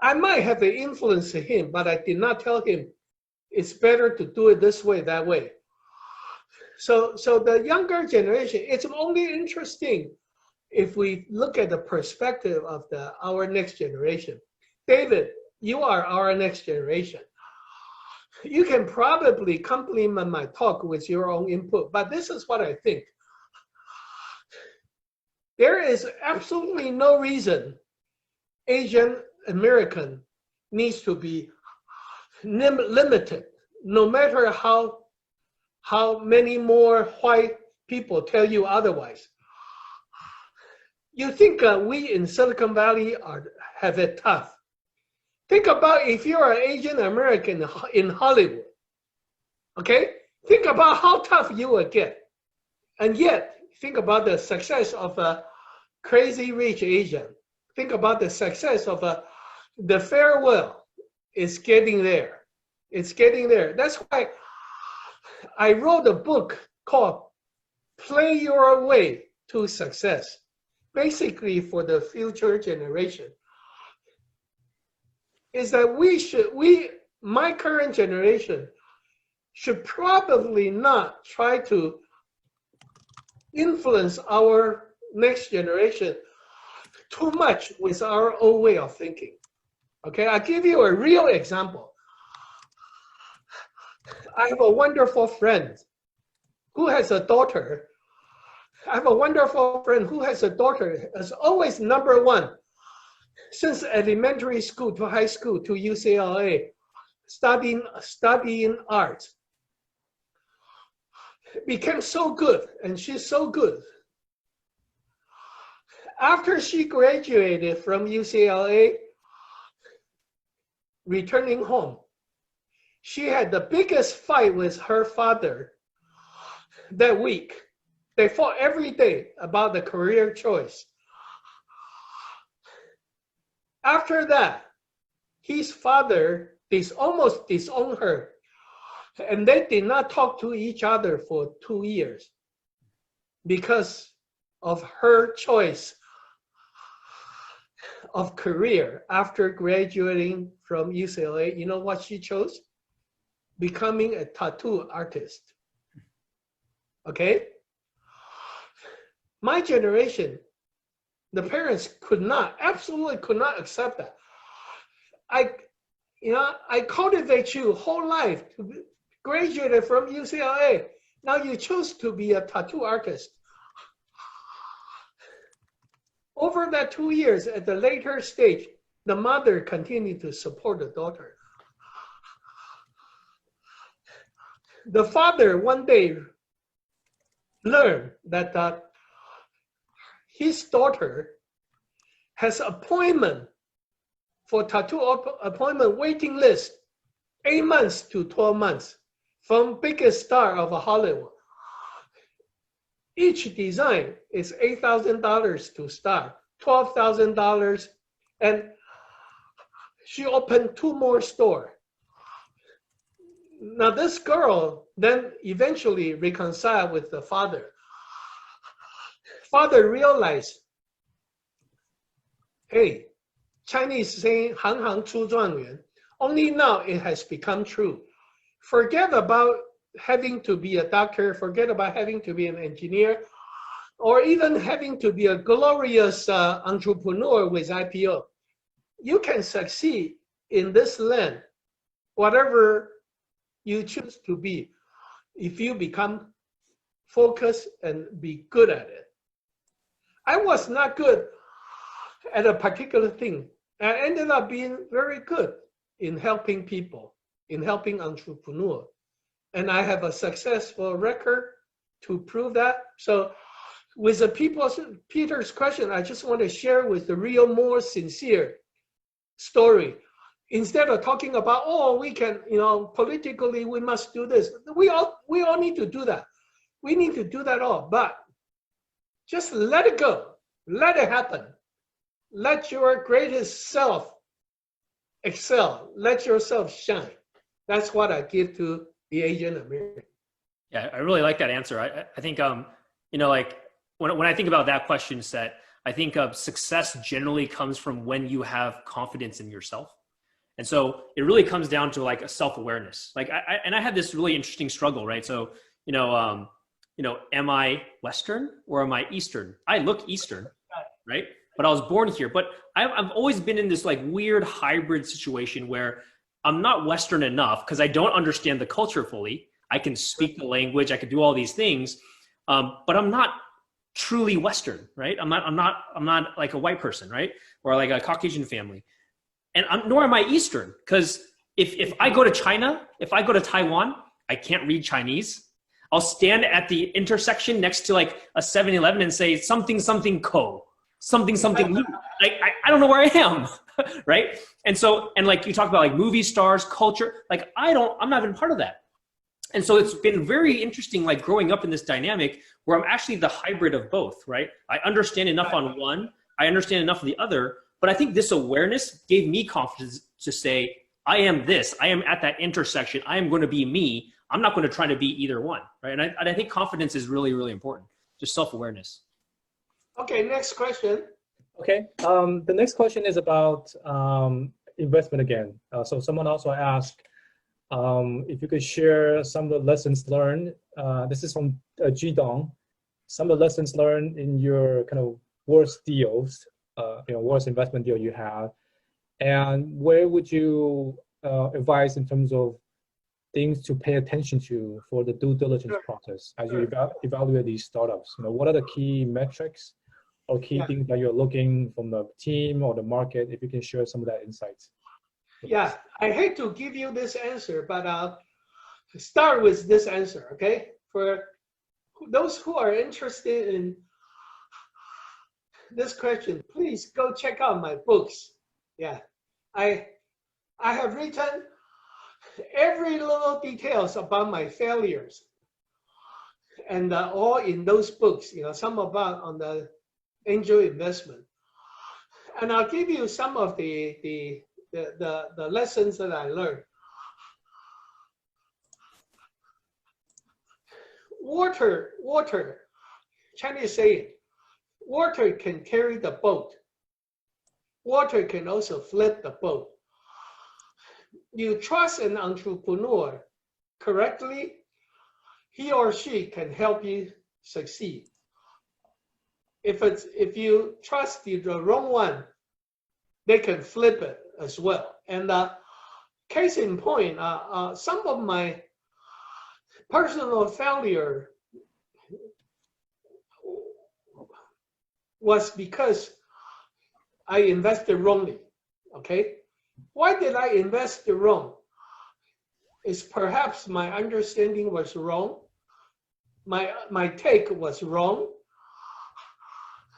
I might have an influence to him, but I did not tell him it's better to do it this way, that way. So the younger generation, it's only interesting if we look at the perspective of our next generation. David, you are our next generation. You can probably complement my talk with your own input, but this is what I think. There is absolutely no reason Asian American needs to be limited, no matter how many more white people tell you otherwise. You think we in Silicon Valley have it tough. Think about if you're an Asian American in Hollywood, okay? Think about how tough you will get. And yet, think about the success of a crazy rich Asian. Think about the success of the farewell. It's getting there. It's getting there. That's why I wrote a book called Play Your Way to Success, basically for the future generation. Is that my current generation should probably not try to influence our next generation too much with our own way of thinking. Okay, I'll give you a real example. I have a wonderful friend who has a daughter. I have a wonderful friend who has a daughter as always number one since elementary school to high school to UCLA, studying art. Became so good, and she's so good. After she graduated from UCLA, returning home, she had the biggest fight with her father that week. They fought every day about the career choice. After that, his father almost disowned her, and they did not talk to each other for 2 years because of her choice of career after graduating from UCLA. You know what she chose? Becoming a tattoo artist. Okay? My generation, The parents absolutely could not accept that. I cultivate you whole life to be graduated from UCLA. Now you choose to be a tattoo artist. Over that 2 years, at the later stage, the mother continued to support the daughter. The father one day learned that his daughter has appointment for tattoo appointment waiting list 8 months to 12 months from biggest star of Hollywood. Each design is $8,000 to start, $12,000, and she opened 2 more stores. Now this girl then eventually reconciled with the father. Father realized, hey, Chinese saying 行行出状元, only now it has become true. Forget about having to be a doctor, forget about having to be an engineer, or even having to be a glorious entrepreneur with IPO. You can succeed in this land, whatever you choose to be, if you become focused and be good at it. I was not good at a particular thing. I ended up being very good in helping people, in helping entrepreneurs. And I have a successful record to prove that. So with the Peter's question, I just want to share with the real, more sincere story. Instead of talking about, oh, we can, politically, we must do this. We all need to do that. We need to do that all, but just let it go. Let it happen. Let your greatest self excel. Let yourself shine. That's what I give to the Asian American. Yeah, I really like that answer. I think, like when I think about that question set, I think success generally comes from when you have confidence in yourself. And so it really comes down to like a self-awareness. Like I had this really interesting struggle, right? So, am I Western or am I Eastern? I look Eastern, right? But I was born here. But I've always been in this like weird hybrid situation where I'm not Western enough because I don't understand the culture fully. I can speak the language, I can do all these things, but I'm not truly Western, right? I'm not like a white person, right? Or like a Caucasian family. And nor am I Eastern, because if I go to China, if I go to Taiwan, I can't read Chinese. I'll stand at the intersection next to like a 7-Eleven and say something ko, something lu. Like I don't know where I am, right? And so, and like you talk about like movie stars, culture, like I'm not even part of that. And so it's been very interesting, like growing up in this dynamic where I'm actually the hybrid of both, right? I understand enough on one, I understand enough of the other, but I think this awareness gave me confidence to say, I am this, I am at that intersection, I am going to be me. I'm not going to try to be either one, right? And I think confidence is really, really important, just self-awareness. Okay, next question. Okay, the next question is about investment again. So someone also asked if you could share some of the lessons learned. This is from Jidong. Some of the lessons learned in your kind of worst deals, worst investment deal you have, and where would you advise in terms of things to pay attention to for the due diligence process as you evaluate these startups? What are the key metrics or key things that you're looking from the team or the market? If you can share some of that insights. Yeah, I hate to give you this answer, but I'll start with this answer, okay? For those who are interested in this question, please go check out my books. Yeah, I have written every little details about my failures, and all in those books. Some about on the angel investment, and I'll give you some of the lessons that I learned. Water, Chinese saying, water can carry the boat. Water can also flip the boat. You trust an entrepreneur correctly, he or she can help you succeed. if you trust the wrong one, they can flip it as well. And case in point, some of my personal failure was because I invested wrongly. Okay, why did I invest wrong? Is perhaps my understanding was wrong, my take was wrong,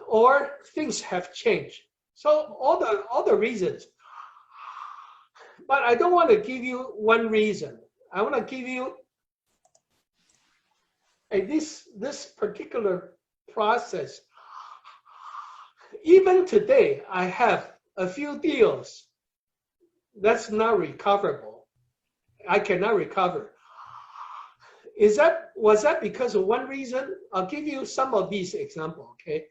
or things have changed. So all the reasons. But I don't want to give you one reason. I want to give you this particular process. Even today, I have a few deals that's not recoverable. I cannot recover. Was that because of one reason? I'll give you some of these examples, okay?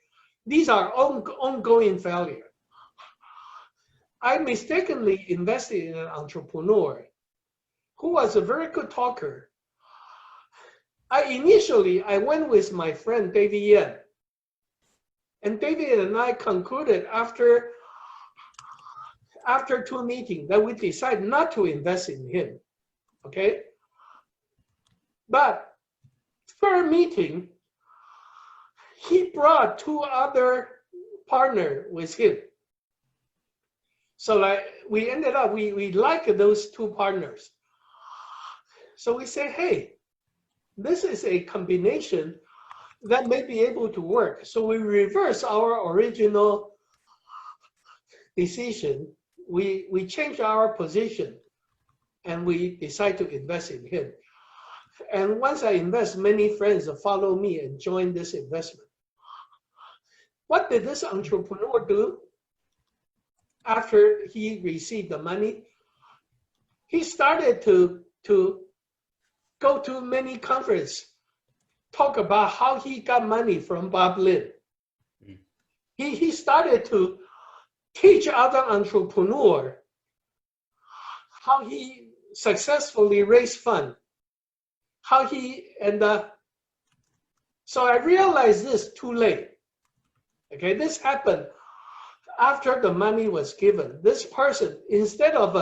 These are ongoing failure. I mistakenly invested in an entrepreneur who was a very good talker. Initially, I went with my friend David Yan. And David and I concluded after 2 meetings that we decided not to invest in him, okay? But third meeting, he brought 2 other partners with him. So like we ended up, we liked those 2 partners. So we say, hey, this is a combination that may be able to work. So we reverse our original decision. We change our position and we decide to invest in him. And once I invest, many friends follow me and join this investment. What did this entrepreneur do after he received the money? He started to go to many conferences, talk about how he got money from Bob Lin. He started to teach other entrepreneurs how he successfully raised funds. So I realized this too late. Okay, this happened after the money was given. This person, instead of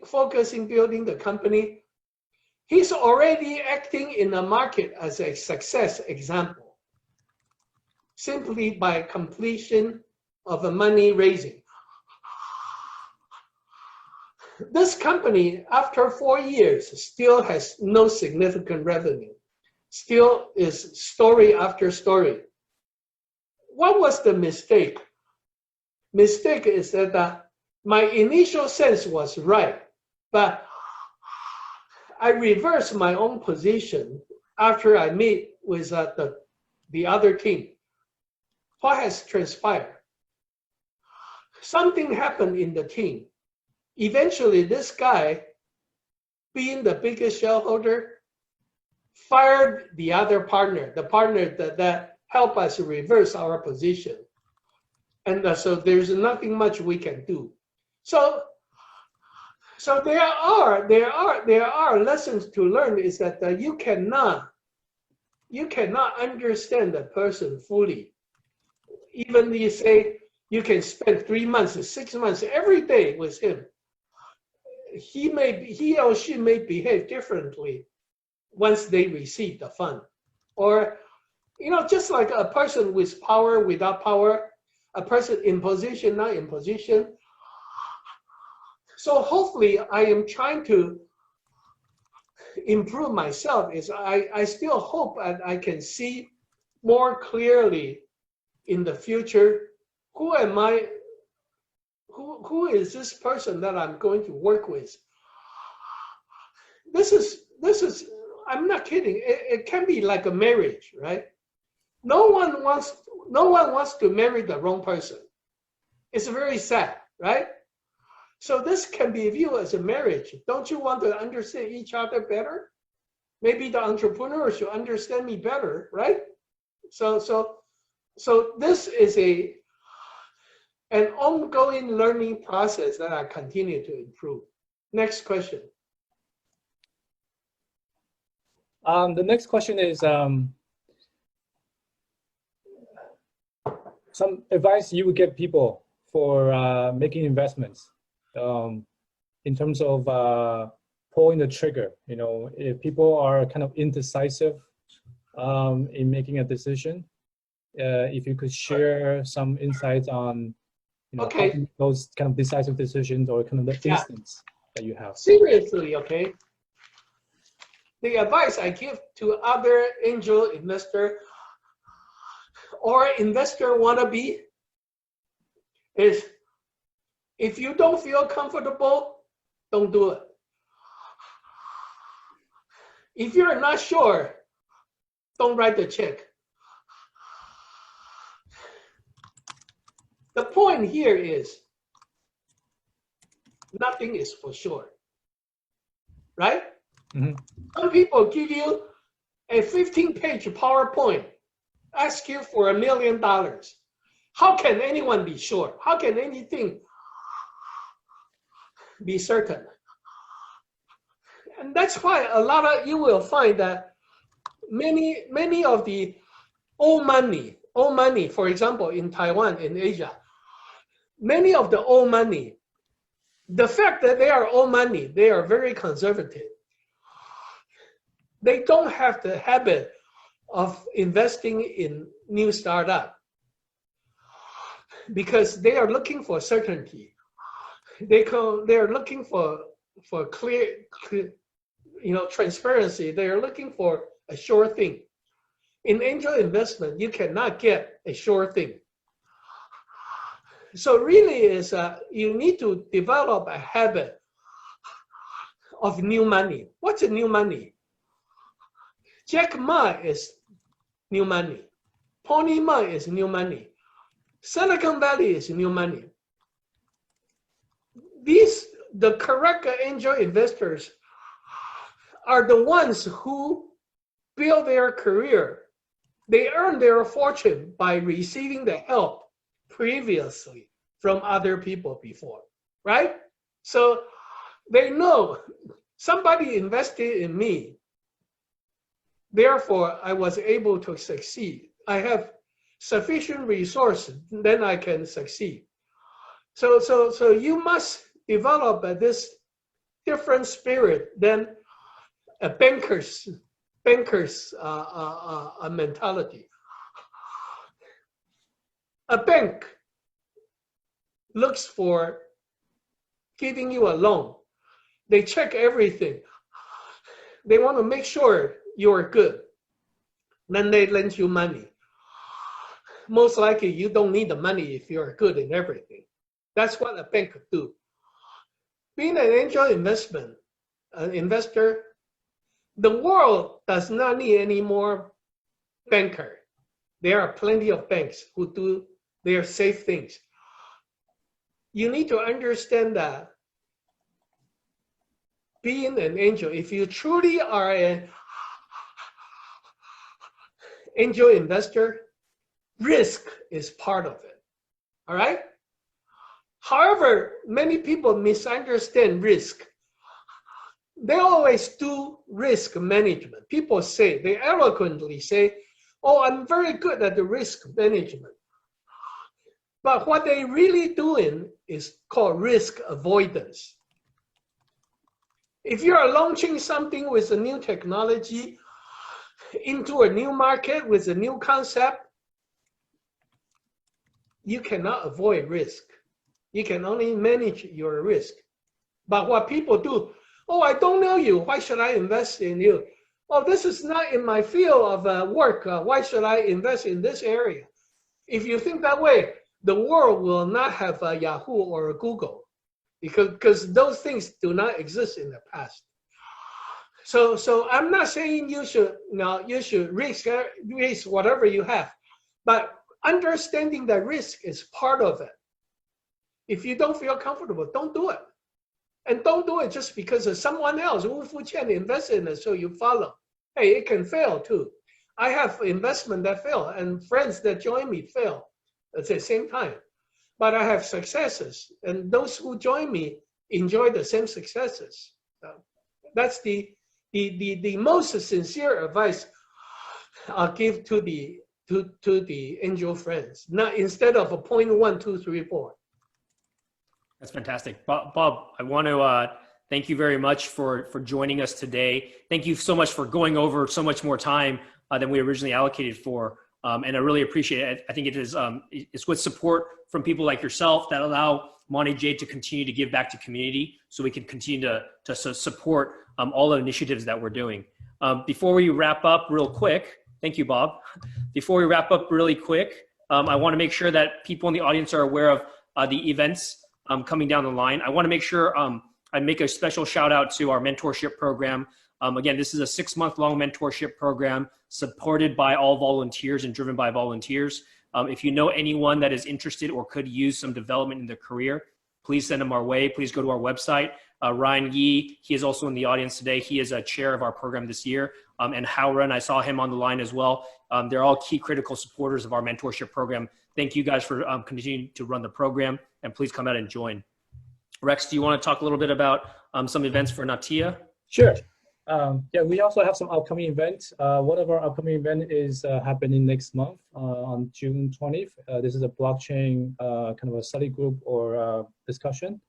focusing building the company, he's already acting in the market as a success example, simply by completion of the money raising. This company, after 4 years, still has no significant revenue. Still is story after story. What was the mistake? Mistake is that my initial sense was right, but I reversed my own position after I meet with the other team. What has transpired? Something happened in the team. Eventually, this guy, being the biggest shareholder, fired the other partner, the partner that helped us reverse our position. And so there's nothing much we can do. So there are lessons to learn. Is that you cannot understand the person fully. Even you say you can spend 3 months or 6 months every day with him, he or she may behave differently once they receive the fund. Or just like a person with power, without power, a person in position, not in position. So hopefully I am trying to improve myself. I still hope that I can see more clearly in the future, who am I? Who is this person that I'm going to work with? This is I'm not kidding. It can be like a marriage, right? No one wants to marry the wrong person. It's very sad, right? So this can be viewed as a marriage. Don't you want to understand each other better? Maybe the entrepreneur should understand me better, right? So this is an ongoing learning process that I continue to improve. Next question. The next question is, some advice you would give people for making investments in terms of pulling the trigger. You know, if people are kind of indecisive in making a decision, if you could share some insights on, you know, how to make those kind of decisive decisions or kind of the instincts that you have. Seriously, okay. The advice I give to other angel investor or investor wannabe is, if you don't feel comfortable, don't do it. If you're not sure, don't write the check. The point here is nothing is for sure, right? Mm-hmm. Some people give you a 15-page PowerPoint, ask you for $1 million. How can anyone be sure? How can anything be certain? And that's why a lot of you will find that many of the old money, for example, in Taiwan, in Asia, many of the old money, the fact that they are old money, they are very conservative. They don't have the habit of investing in new startup because they are looking for certainty. They are looking for clear, you know, transparency. They are looking for a sure thing. In angel investment, you cannot get a sure thing. So really is you need to develop a habit of new money. What's a new money? Jack Ma is new money. Pony Ma is new money. Silicon Valley is new money. The correct angel investors are the ones who build their career. They earn their fortune by receiving the help previously from other people before, right? So they know somebody invested in me. Therefore, I was able to succeed. I have sufficient resources, then I can succeed. So you must develop this different spirit than a banker's mentality. A bank looks for giving you a loan. They check everything. They want to make sure you're good. Then they lend you money. Most likely you don't need the money if you're good in everything. That's what a bank could do. Being an angel investor, the world does not need any more banker. There are plenty of banks who do their safe things. You need to understand that being an angel, if you truly are an angel investor, risk is part of it. All right? However, many people misunderstand risk. They always do risk management. People say, they eloquently say, oh, I'm very good at the risk management. But what they really doing is called risk avoidance. If you are launching something with a new technology into a new market with a new concept, you cannot avoid risk. You can only manage your risk. But what people do, oh, I don't know you. Why should I invest in you? Oh, this is not in my field of work. Why should I invest in this area? If you think that way, the world will not have a Yahoo or a Google because those things do not exist in the past. So I'm not saying you should risk whatever you have, but understanding that risk is part of it. If you don't feel comfortable, don't do it. And don't do it just because of someone else. Wu Fu-Chen invested in it, so you follow. Hey, it can fail too. I have investment that fail and friends that join me fail at the same time. But I have successes, and those who join me enjoy the same successes. That's the most sincere advice I'll give to the to the angel friends, not instead of a 0.1234. That's fantastic. Bob, I want to thank you very much for joining us today. Thank you so much for going over so much more time than we originally allocated for. And I really appreciate it. I think it is it's with support from people like yourself that allow Monte Jade to continue to give back to community, so we can continue to support all the initiatives that we're doing. Before we wrap up real quick, thank you, Bob. Before we wrap up really quick, I want to make sure that people in the audience are aware of the events coming down the line. I want to make sure I make a special shout out to our mentorship program. Again, this is a 6-month-long mentorship program supported by all volunteers and driven by volunteers. If you know anyone that is interested or could use some development in their career, please send them our way. Please go to our website. Ryan Yee, he is also in the audience today. He is a chair of our program this year. And Howren, I saw him on the line as well. They're all key critical supporters of our mentorship program. Thank you guys for continuing to run the program, and please come out and join. Rex, do you want to talk a little bit about some events for Natia? Sure. Yeah, we also have some upcoming events. One of our upcoming events is happening next month on June 20th. This is a blockchain kind of a study group or discussion.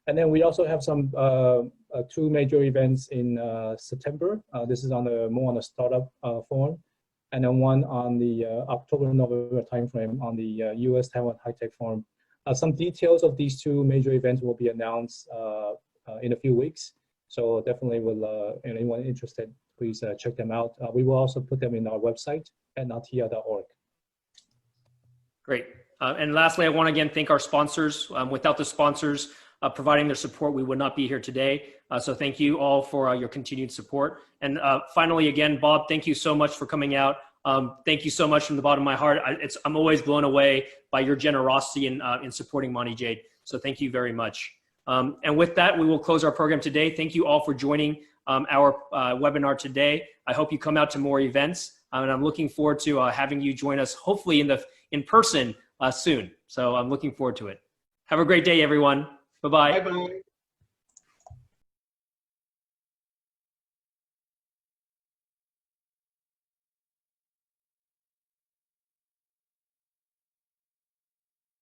And then we also have some 2 major events in September. This is on the more on the startup forum, and then one on the October-November timeframe on the US Taiwan High Tech Forum. Some details of these 2 major events will be announced in a few weeks. So definitely will, anyone interested, please check them out. We will also put them in our website at natia.org. Great. And lastly, I want to again thank our sponsors. Without the sponsors providing their support, we would not be here today. So thank you all for your continued support. And finally, again, Bob, thank you so much for coming out. Thank you so much from the bottom of my heart. I'm always blown away by your generosity in supporting Monte Jade. So thank you very much. And with that, we will close our program today. Thank you all for joining our webinar today. I hope you come out to more events, and I'm looking forward to having you join us, hopefully in person soon. So I'm looking forward to it. Have a great day, everyone. Bye-bye. Bye-bye.